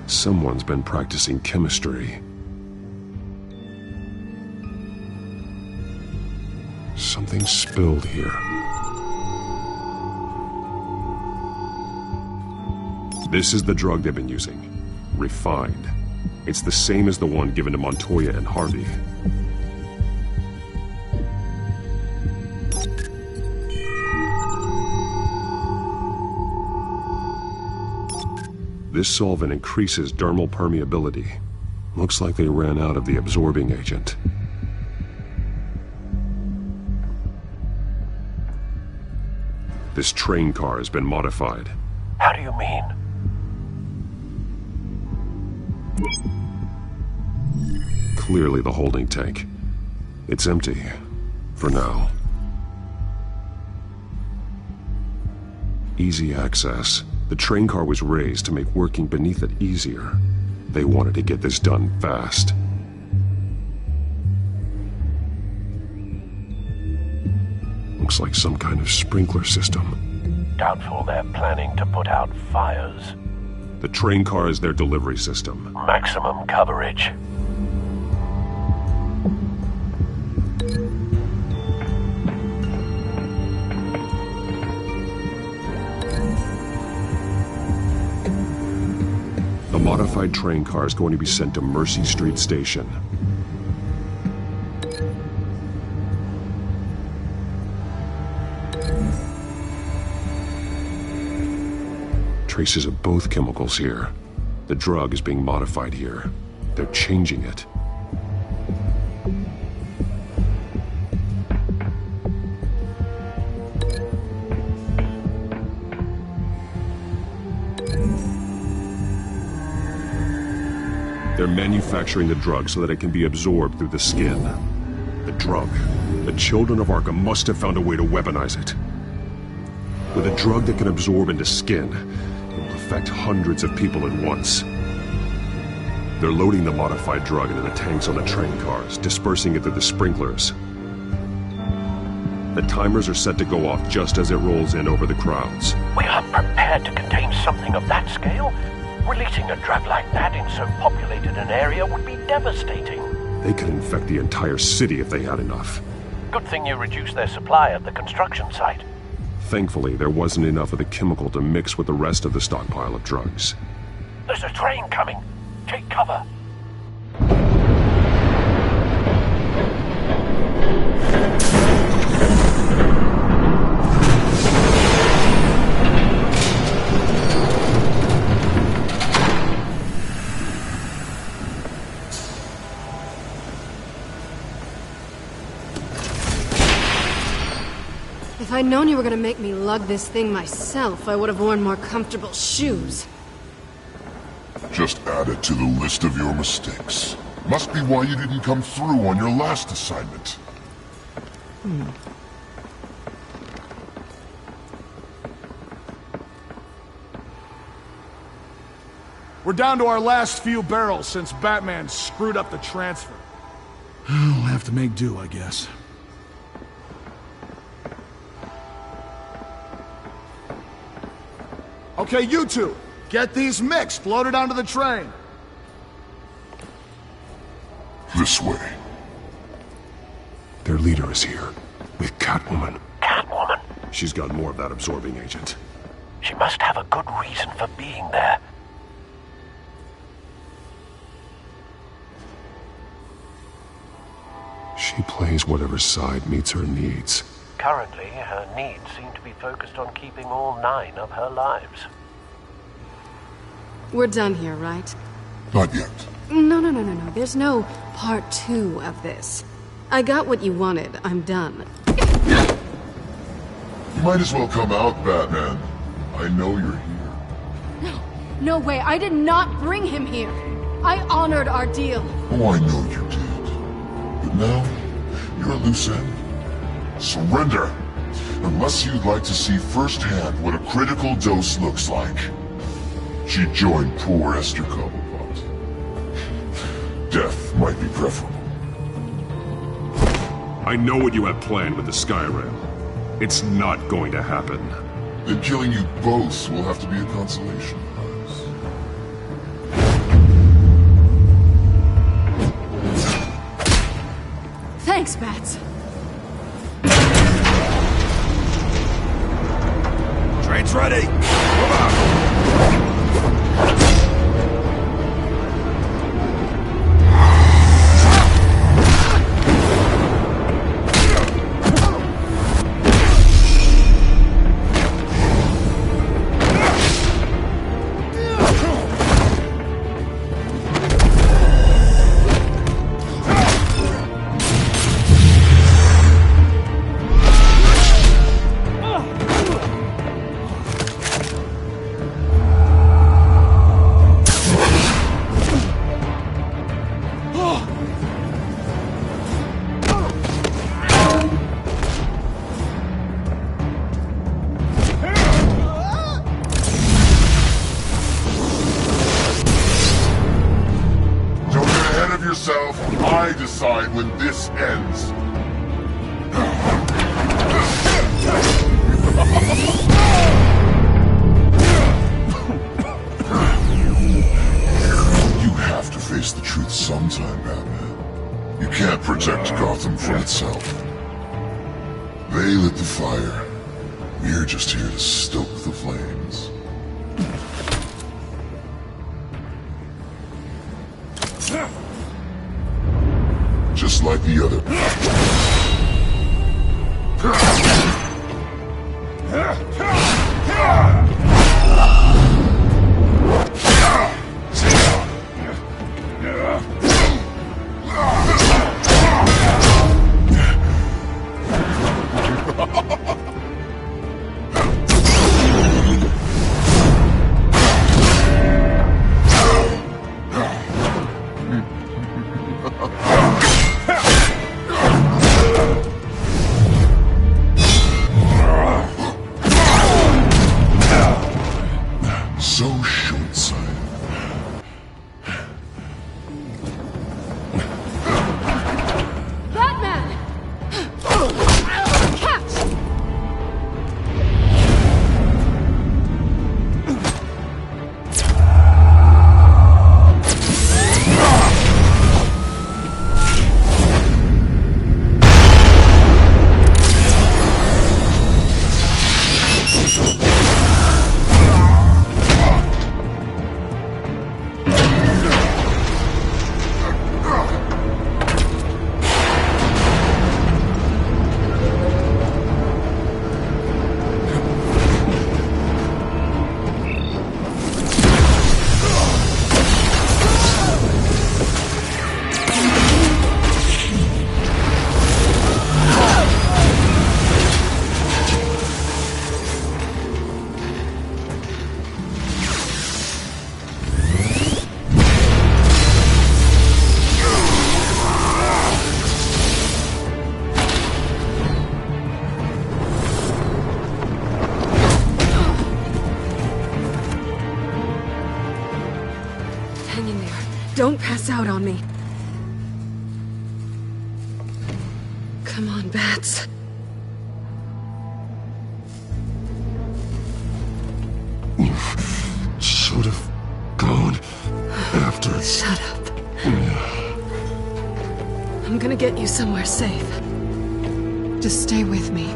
Someone's been practicing chemistry. Something spilled here. This is the drug they've been using. Refined. It's the same as the one given to Montoya and Harvey. This solvent increases dermal permeability. Looks like they ran out of the absorbing agent. This train car has been modified. How do you mean? Clearly the holding tank. It's empty. For now. Easy access. The train car was raised to make working beneath it easier. They wanted to get this done fast. Looks like some kind of sprinkler system. Doubtful they're planning to put out fires. The train car is their delivery system. Maximum coverage. The modified train car is going to be sent to Mercy Street Station. Traces of both chemicals here. The drug is being modified here. They're changing it. They're manufacturing the drug so that it can be absorbed through the skin. The drug. The children of Arkham must have found a way to weaponize it. With a drug that can absorb into skin, it will affect hundreds of people at once. They're loading the modified drug into the tanks on the train cars, dispersing it through the sprinklers. The timers are set to go off just as it rolls in over the crowds. We aren't prepared to contain something of that scale. Releasing a drug like that in so populated an area would be devastating. They could infect the entire city if they had enough. Good thing you reduced their supply at the construction site. Thankfully, there wasn't enough of the chemical to mix with the rest of the stockpile of drugs. There's a train coming. Take cover. If I'd known you were gonna make me lug this thing myself, I would have worn more comfortable shoes. Just add it to the list of your mistakes. Must be why you didn't come through on your last assignment. We're down to our last few barrels since Batman screwed up the transfer. We'll have to make do, I guess. Okay, you two, get these mixed, loaded onto the train. This way. Their leader is here, with Catwoman. Catwoman? She's got more of that absorbing agent. She must have a good reason for being there. She plays whatever side meets her needs. Currently, her needs seem to be focused on keeping all 9 of her lives. We're done here, right? Not yet. No. There's no part 2 of this. I got what you wanted. I'm done. You might as well come out, Batman. I know you're here. No way. I did not bring him here. I honored our deal. Oh, I know you did. But now, you're a loose end. Surrender! Unless you'd like to see firsthand what a critical dose looks like. She joined poor Esther Cobblepot. Death might be preferable. I know what you have planned with the Skyrail. It's not going to happen. Then killing you both will have to be a consolation prize. Thanks, Bats. Train's ready! Move out! I decide when this ends. You have to face the truth sometime, Batman. You can't protect Gotham from itself. They lit the fire. We're just here to stoke the flames. Just like the other. Don't pass out on me. Come on, Bats. You should have gone after... Shut up. I'm gonna get you somewhere safe. Just stay with me.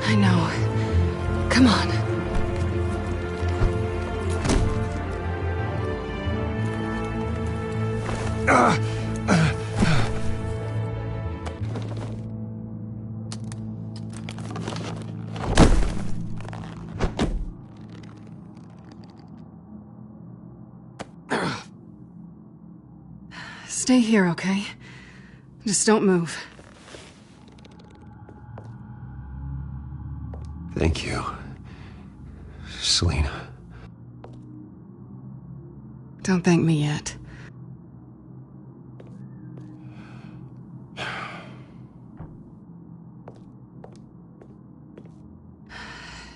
I know. Come on. Stay here, okay? Just don't move. Thank you, Selina. Don't thank me yet.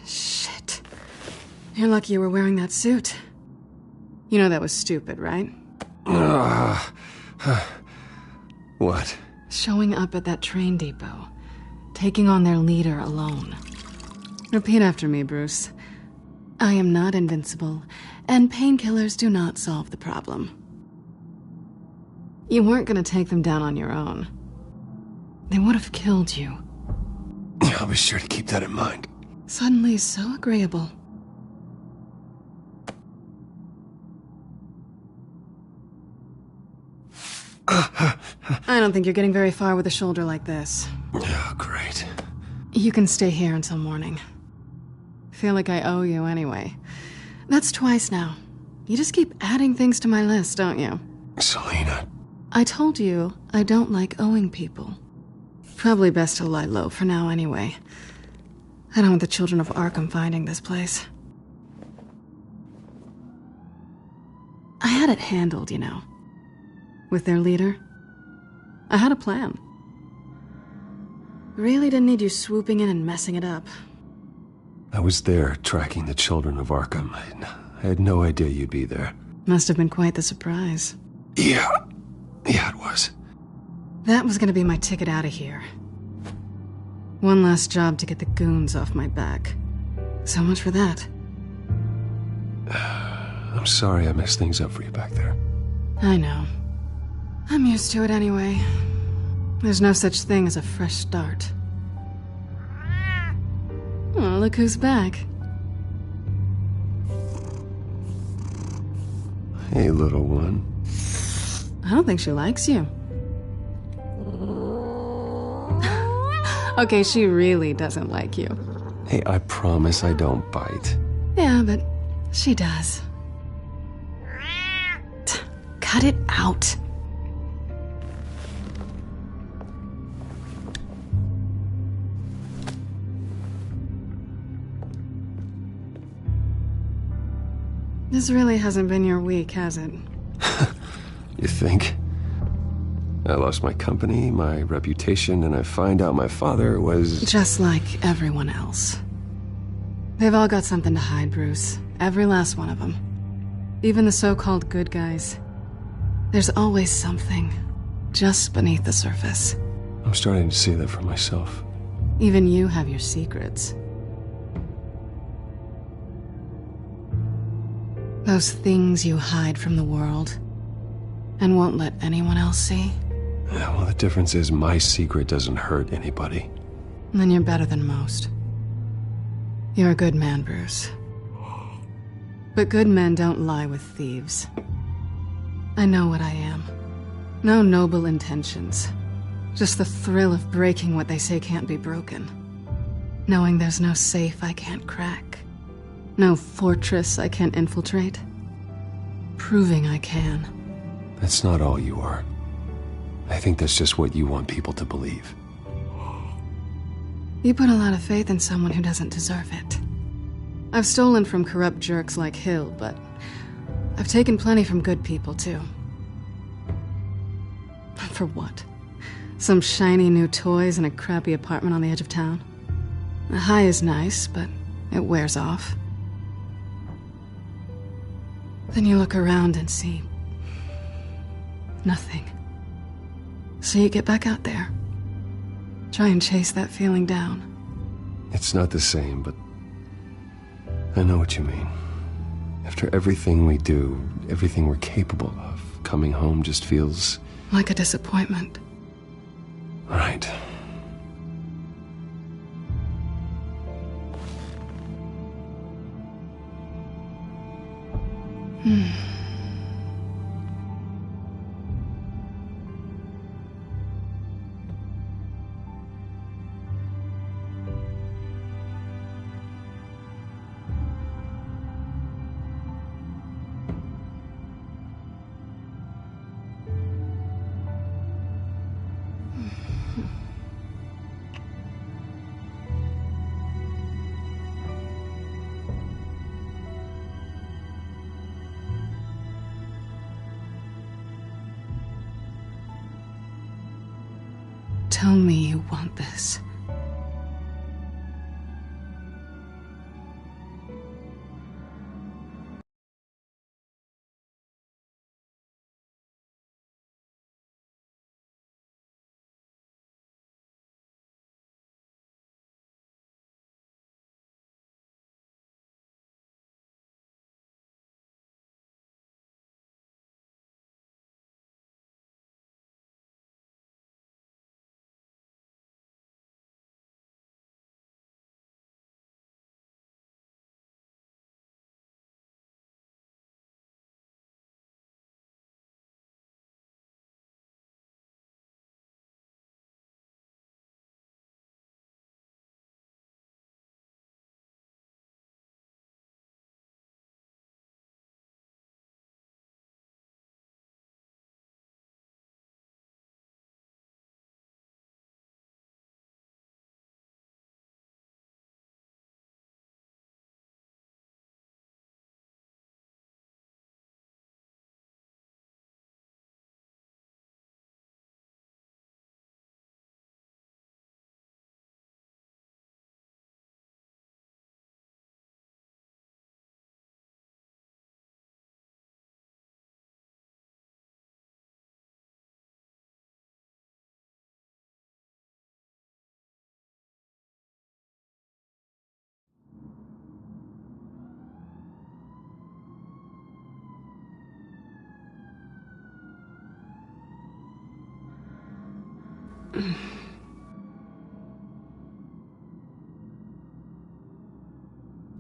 Shit. You're lucky you were wearing that suit. You know that was stupid, right? What? Showing up at that train depot. Taking on their leader alone. Repeat after me, Bruce. I am not invincible, and painkillers do not solve the problem. You weren't gonna take them down on your own. They would have killed you. I'll be sure to keep that in mind. Suddenly so agreeable. I don't think you're getting very far with a shoulder like this. Oh, great. You can stay here until morning. Feel like I owe you anyway. That's twice now. You just keep adding things to my list, don't you? Selina. I told you I don't like owing people. Probably best to lie low for now anyway. I don't want the children of Arkham finding this place. I had it handled, you know. With their leader. I had a plan. Really didn't need you swooping in and messing it up. I was there tracking the children of Arkham. I had no idea you'd be there. Must have been quite the surprise. Yeah, it was. That was gonna be my ticket out of here. One last job to get the goons off my back. So much for that. I'm sorry I messed things up for you back there. I know. I'm used to it anyway. There's no such thing as a fresh start. Oh, look who's back. Hey, little one. I don't think she likes you. Okay, she really doesn't like you. Hey, I promise I don't bite. Yeah, but she does. Cut it out. This really hasn't been your week, has it? You think? I lost my company, my reputation, and I find out my father was... Just like everyone else. They've all got something to hide, Bruce. Every last one of them. Even the so-called good guys. There's always something, just beneath the surface. I'm starting to see that for myself. Even you have your secrets. Those things you hide from the world and won't let anyone else see. Yeah, well, the difference is my secret doesn't hurt anybody. Then you're better than most. You're a good man, Bruce. But good men don't lie with thieves. I know what I am. No noble intentions. Just the thrill of breaking what they say can't be broken. Knowing there's no safe I can't crack. No fortress I can't infiltrate. Proving I can. That's not all you are. I think that's just what you want people to believe. You put a lot of faith in someone who doesn't deserve it. I've stolen from corrupt jerks like Hill, but I've taken plenty from good people, too. For what? Some shiny new toys and a crappy apartment on the edge of town. The high is nice, but it wears off. Then you look around and see nothing. So you get back out there. Try and chase that feeling down. It's not the same, but I know what you mean. After everything we do, everything we're capable of, coming home just feels... like a disappointment. Right. Tell me you want this.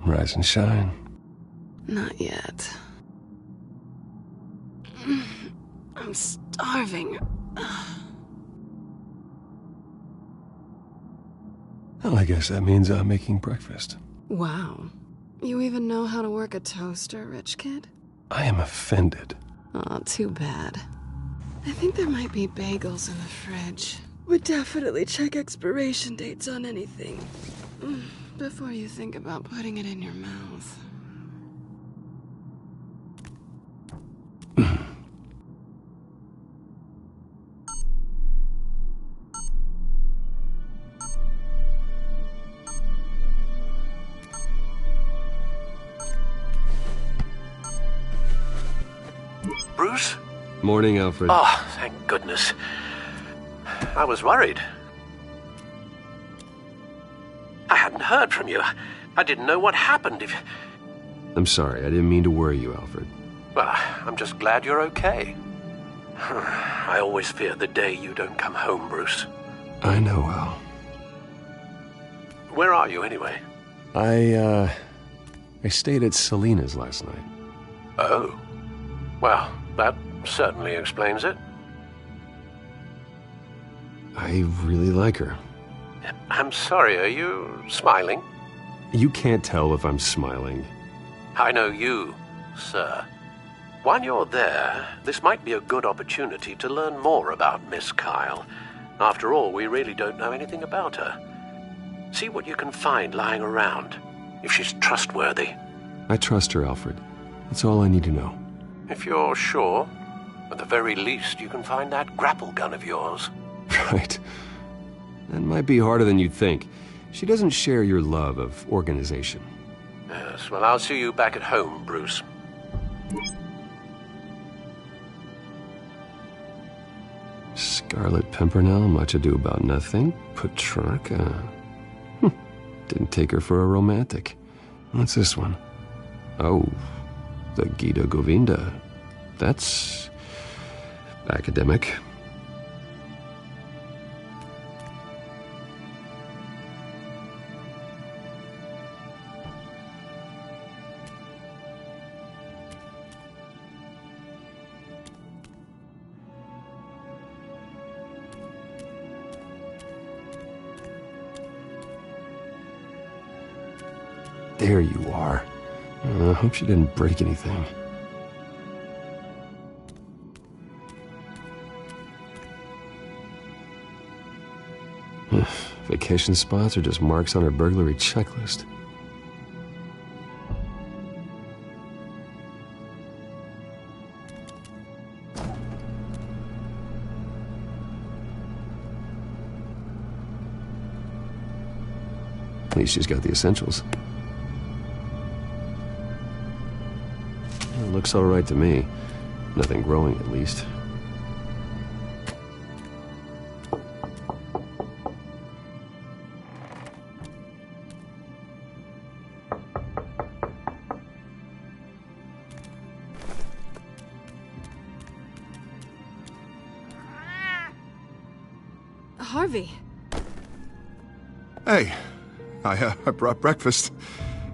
Rise and shine. Not yet. I'm starving. Well, I guess that means I'm making breakfast. Wow. You even know how to work a toaster, rich kid? I am offended. Aw, too bad. I think there might be bagels in the fridge. Would definitely check expiration dates on anything before you think about putting it in your mouth. Bruce? Morning, Alfred. Oh, thank goodness. I was worried. I hadn't heard from you. I didn't know what happened if... I'm sorry, I didn't mean to worry you, Alfred. Well, I'm just glad you're okay. I always fear the day you don't come home, Bruce. I know, Al. Where are you, anyway? I stayed at Selena's last night. Oh. Well, that certainly explains it. I really like her. I'm sorry, are you smiling? You can't tell if I'm smiling. I know you, sir. While you're there, this might be a good opportunity to learn more about Miss Kyle. After all, we really don't know anything about her. See what you can find lying around, if she's trustworthy. I trust her, Alfred. That's all I need to know. If you're sure, at the very least, you can find that grapple gun of yours. Right. That might be harder than you'd think. She doesn't share your love of organization. Yes, well, I'll see you back at home, Bruce. Scarlet Pimpernel, much ado about nothing. Petrarca. Didn't take her for a romantic. What's this one? Oh, the Gita Govinda. That's academic. There you are. I hope she didn't break anything. Vacation spots are just marks on her burglary checklist. At least she's got the essentials. It looks all right to me. Nothing growing, at least. Harvey. Hey, I brought breakfast.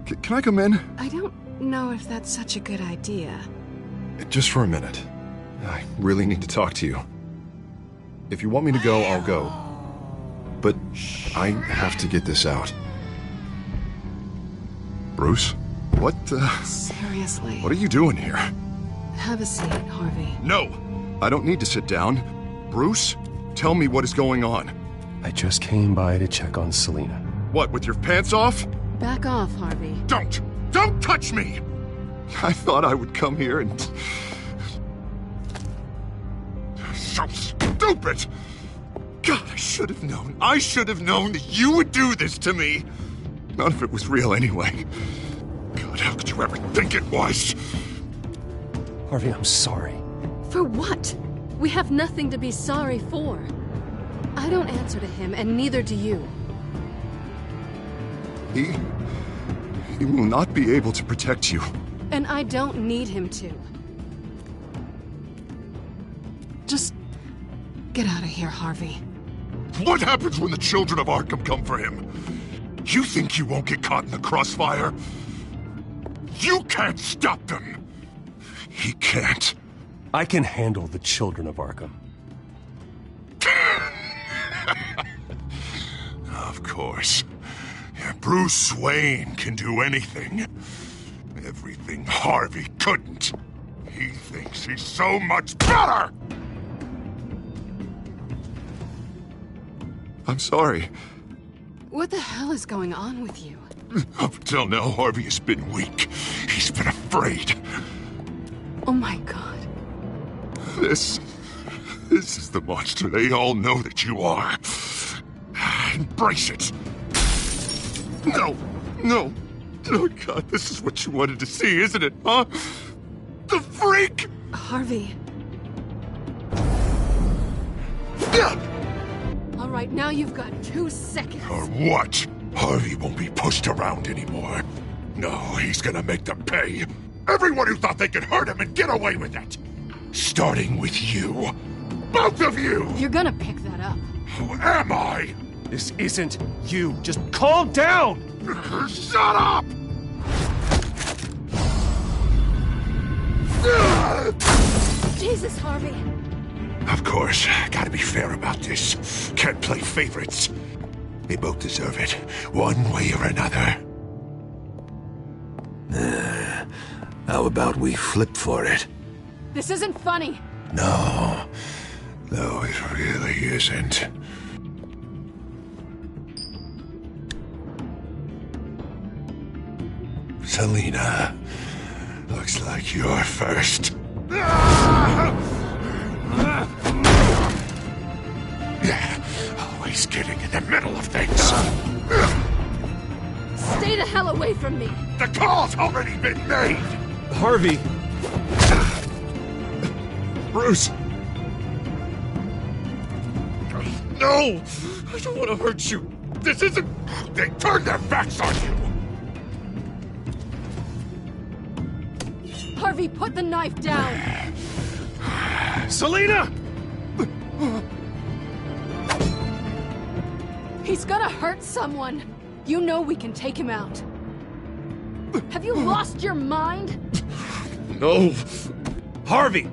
Can I come in? I don't know if that's such a good idea. Just for a minute. I really need to talk to you. If you want me to go, I'll go. But I have to get this out. Bruce? What, Seriously. What are you doing here? Have a seat, Harvey. No! I don't need to sit down. Bruce, tell me what is going on. I just came by to check on Selina. What, with your pants off? Back off, Harvey. Don't! Don't touch me! I thought I would come here and... So stupid! God, I should have known. I should have known that you would do this to me. None of it was real anyway. God, how could you ever think it was? Harvey, I'm sorry. For what? We have nothing to be sorry for. I don't answer to him, and neither do you. He will not be able to protect you. And I don't need him to. Just get out of here, Harvey. What happens when the children of Arkham come for him? You think you won't get caught in the crossfire? You can't stop them. He can't. I can handle the children of Arkham. Of course. Bruce Wayne can do anything. Everything Harvey couldn't. He thinks he's so much better! I'm sorry. What the hell is going on with you? Up until now, Harvey has been weak. He's been afraid. Oh my God. This is the monster they all know that you are. Embrace it. No. Oh God, this is what you wanted to see, isn't it, huh? The freak! Harvey. All right, now you've got 2 seconds. Or what? Harvey won't be pushed around anymore. No, he's gonna make them pay. Everyone who thought they could hurt him and get away with it. Starting with you. Both of you! You're gonna pick that up. Who am I? This isn't you. Just calm down! Shut up! Jesus, Harvey. Of course, gotta be fair about this. Can't play favorites. They both deserve it, one way or another. How about we flip for it? This isn't funny. No, it really isn't. Selina, looks like you're first. Yeah. Nobody's getting in the middle of things. Stay the hell away from me! The call's already been made! Harvey! Bruce! No! I don't want to hurt you. This isn't... They turned their backs on you! Harvey, put the knife down! Selina! He's gonna hurt someone! You know we can take him out. Have you lost your mind? No! Harvey!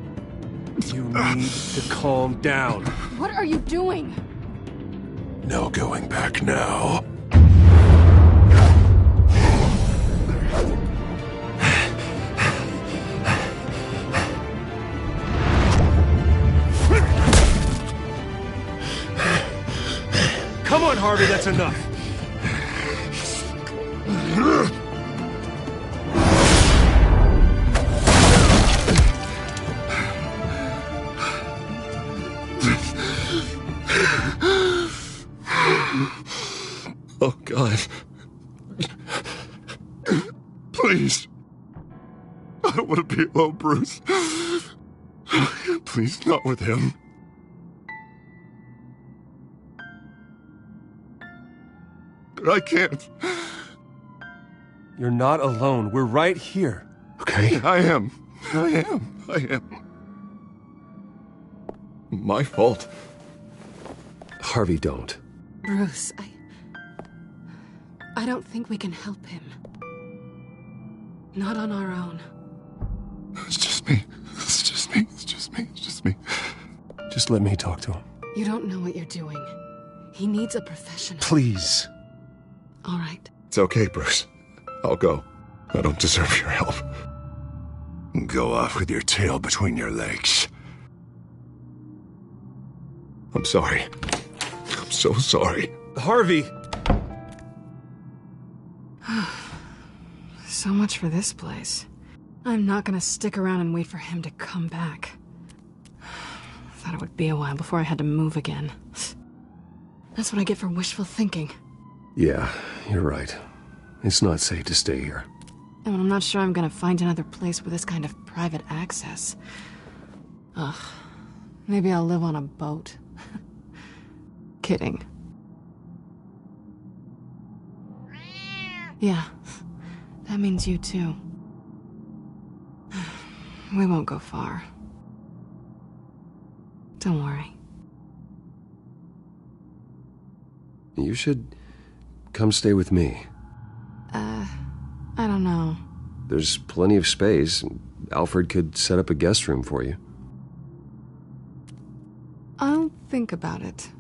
You need to calm down. What are you doing? No going back now. Come on, Harvey, that's enough. Oh, God. Please. I don't want to be alone, Bruce. Please, not with him. But I can't. You're not alone. We're right here. Okay? I am. My fault. Harvey, don't. Bruce, I don't think we can help him. Not on our own. It's just me. Just let me talk to him. You don't know what you're doing. He needs a professional. Please. All right. It's okay, Bruce. I'll go. I don't deserve your help. Go off with your tail between your legs. I'm sorry. I'm so sorry. Harvey! So much for this place. I'm not gonna stick around and wait for him to come back. Thought it would be a while before I had to move again. That's what I get for wishful thinking. Yeah, you're right. It's not safe to stay here. And I'm not sure I'm gonna find another place with this kind of private access. Ugh. Maybe I'll live on a boat. Kidding. Yeah. That means you too. We won't go far. Don't worry. You should come stay with me. I don't know. There's plenty of space. Alfred could set up a guest room for you. I'll think about it.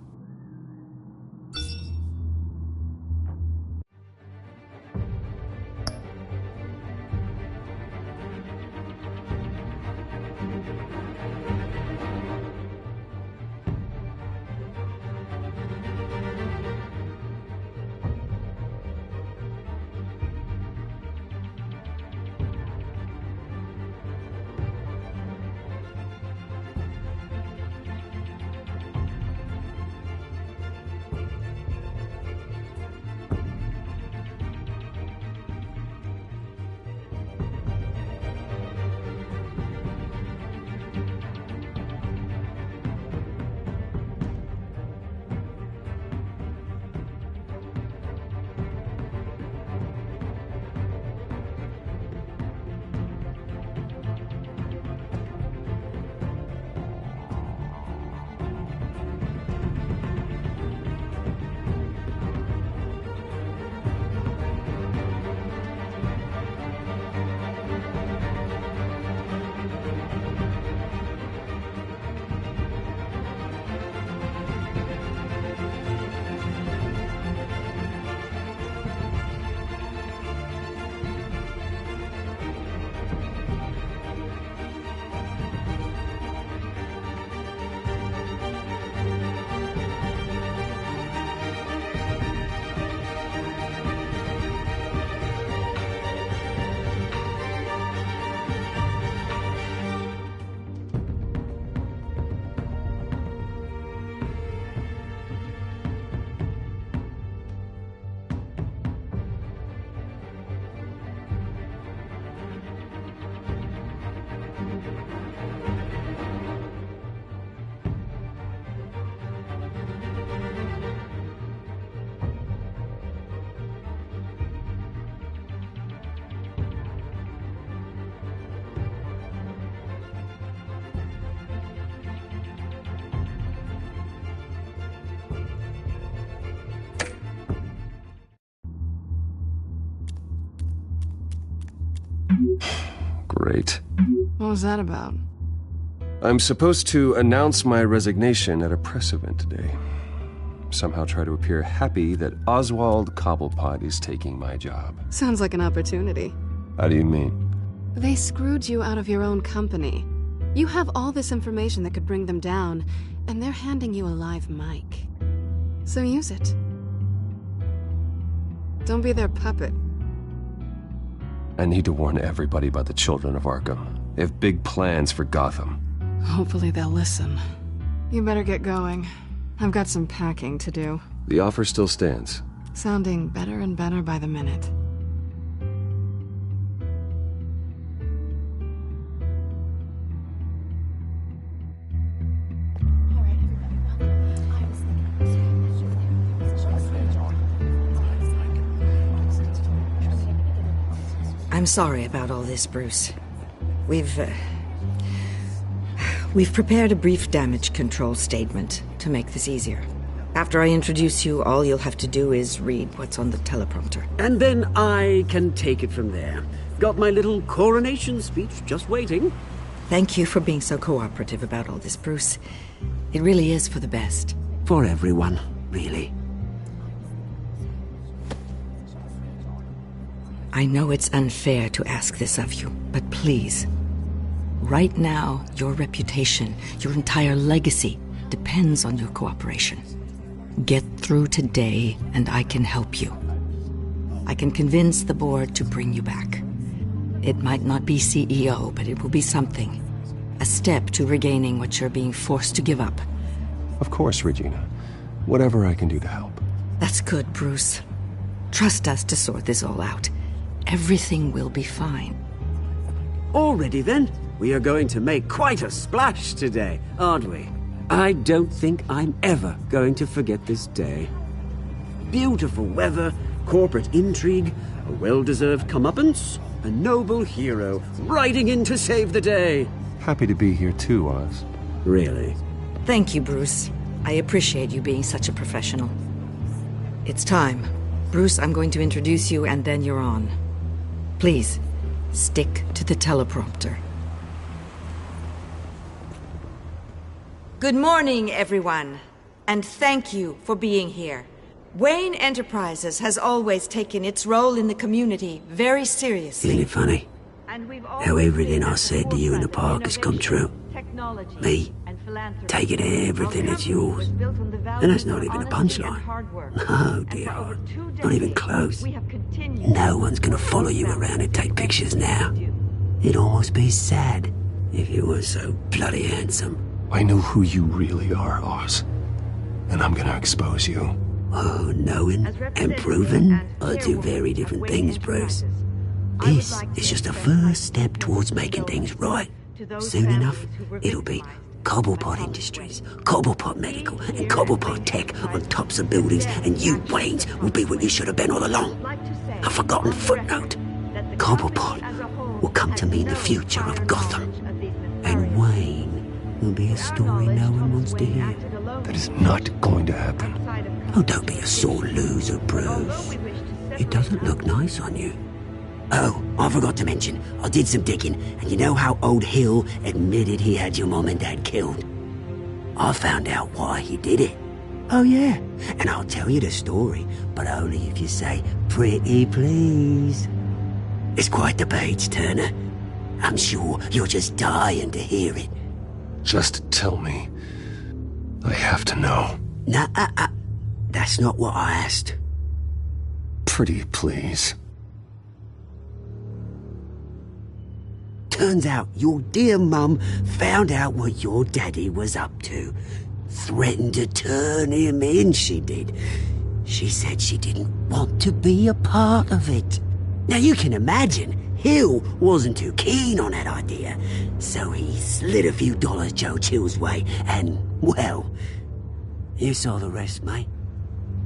Great. What was that about? I'm supposed to announce my resignation at a press event today. Somehow try to appear happy that Oswald Cobblepot is taking my job. Sounds like an opportunity. How do you mean? They screwed you out of your own company. You have all this information that could bring them down, and they're handing you a live mic. So use it. Don't be their puppet. I need to warn everybody about the children of Arkham. They have big plans for Gotham. Hopefully they'll listen. You better get going. I've got some packing to do. The offer still stands. Sounding better and better by the minute. I'm sorry about all this, Bruce. We've prepared a brief damage control statement to make this easier. After I introduce you, all you'll have to do is read what's on the teleprompter. And then I can take it from there. Got my little coronation speech just waiting. Thank you for being so cooperative about all this, Bruce. It really is for the best. For everyone, really. I know it's unfair to ask this of you, but please. Right now, your reputation, your entire legacy, depends on your cooperation. Get through today, and I can help you. I can convince the board to bring you back. It might not be CEO, but it will be something. A step to regaining what you're being forced to give up. Of course, Regina. Whatever I can do to help. That's good, Bruce. Trust us to sort this all out. Everything will be fine. Already then, we are going to make quite a splash today, aren't we? I don't think I'm ever going to forget this day. Beautiful weather, corporate intrigue, a well-deserved comeuppance, a noble hero riding in to save the day. Happy to be here too, Oz. Really? Thank you, Bruce. I appreciate you being such a professional. It's time. Bruce, I'm going to introduce you and then you're on. Please, stick to the teleprompter. Good morning, everyone, and thank you for being here. Wayne Enterprises has always taken its role in the community very seriously. Isn't it funny? How everything I said to you in the park has come true. Me, taking everything that's yours. And that's not even a punchline. No, dear, not even close. No one's gonna follow you around and take pictures now. It'd almost be sad if you were so bloody handsome. I know who you really are, Oz. And I'm gonna expose you. Oh, knowing and proving are two very different things, Bruce. This is just a first step towards making things right. Soon enough, it'll be Cobblepot Industries, Cobblepot Medical, and Cobblepot Tech on tops of buildings, and you, Waynes, will be what you should have been all along. A forgotten footnote. Cobblepot will come to mean the future of Gotham. And Wayne will be a story no one wants to hear. That is not going to happen. Oh, don't be a sore loser, Bruce. It doesn't look nice on you. Oh, I forgot to mention, I did some digging, and you know how old Hill admitted he had your mom and dad killed? I found out why he did it. Oh yeah, and I'll tell you the story, but only if you say, pretty please. It's quite the page, Turner. I'm sure you're just dying to hear it. Just tell me. I have to know. Nah, that's not what I asked. Pretty please. Turns out your dear mum found out what your daddy was up to. Threatened to turn him in, she did. She said she didn't want to be a part of it. Now you can imagine, Hill wasn't too keen on that idea. So he slid a few dollars Joe Chill's way, and, well, you saw the rest, mate.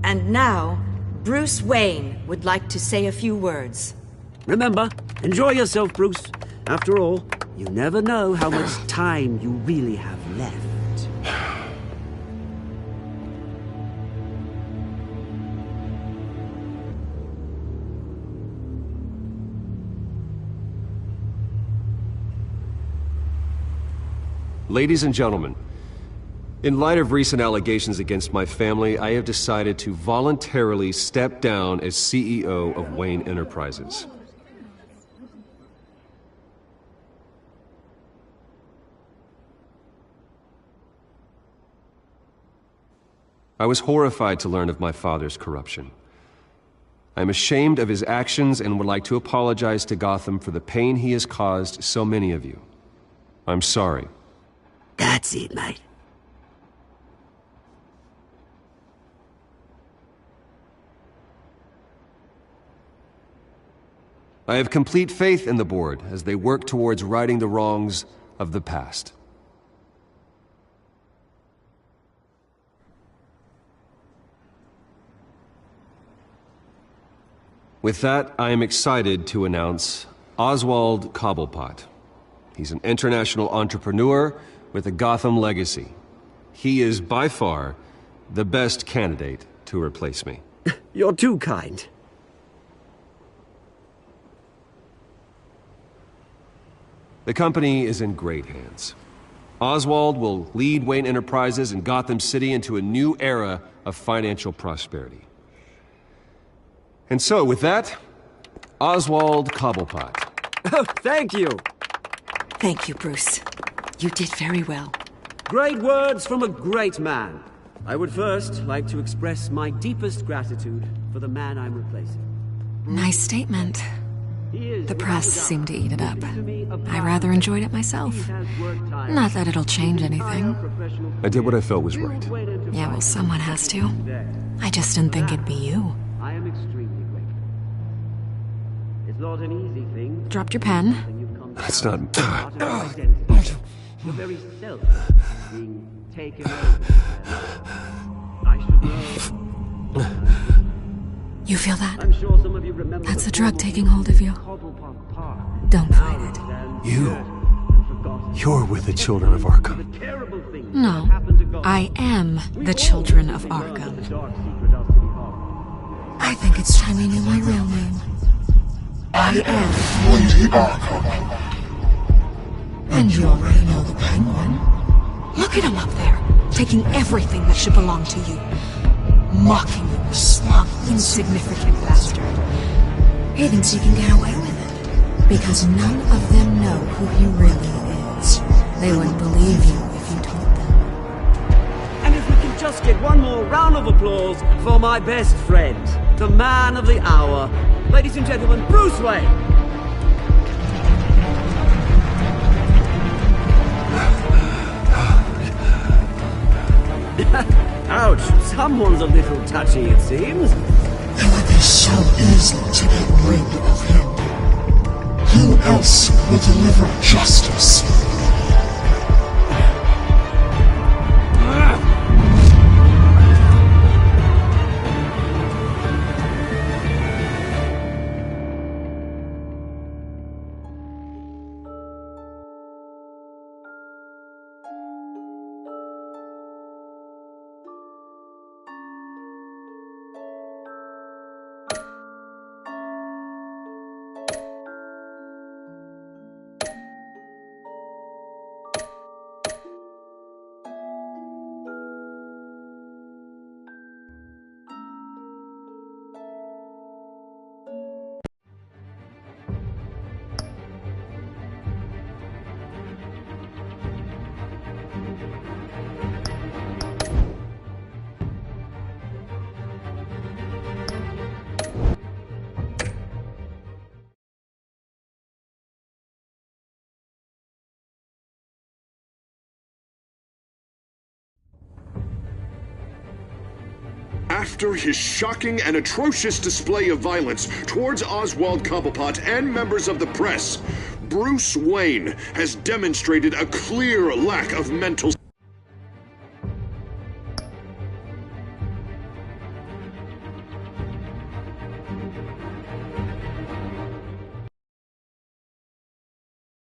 And now, Bruce Wayne would like to say a few words. Remember, enjoy yourself, Bruce. After all, you never know how much time you really have left. Ladies and gentlemen, in light of recent allegations against my family, I have decided to voluntarily step down as CEO of Wayne Enterprises. I was horrified to learn of my father's corruption. I am ashamed of his actions and would like to apologize to Gotham for the pain he has caused so many of you. I'm sorry. That's it, mate. I have complete faith in the board as they work towards righting the wrongs of the past. With that, I am excited to announce Oswald Cobblepot. He's an international entrepreneur with a Gotham legacy. He is by far the best candidate to replace me. You're too kind. The company is in great hands. Oswald will lead Wayne Enterprises and Gotham City into a new era of financial prosperity. And so, with that, Oswald Cobblepot. Oh, thank you. Thank you, Bruce. You did very well. Great words from a great man. I would first like to express my deepest gratitude for the man I'm replacing. Nice statement. The press seemed to eat it up. I rather enjoyed it myself. Not that it'll change anything. I did what I felt was right. Yeah, well, someone has to. I just didn't think it'd be you. I am extremely grateful. It's not an easy thing. Dropped your pen. That's not... Your very self being taken over. I should know. You feel that? I'm sure some of you remember. That's the drug taking hold of you. Don't fight it. You're with the children of Arkham. No, I am the children of Arkham. I think it's time you knew my real name. I am Lady Arkham. And you already know the Penguin. Look at him up there, taking everything that should belong to you. Mocking you, smug, insignificant bastard. He thinks he can get away with it. Because none of them know who he really is. They wouldn't believe you if you told them. And if we can just get one more round of applause for my best friend, the man of the hour, ladies and gentlemen, Bruce Wayne. Ouch, someone's a little touchy, it seems. It would be so easy to get rid of him. Who else will deliver justice? After his shocking and atrocious display of violence towards Oswald Cobblepot and members of the press, Bruce Wayne has demonstrated a clear lack of mental...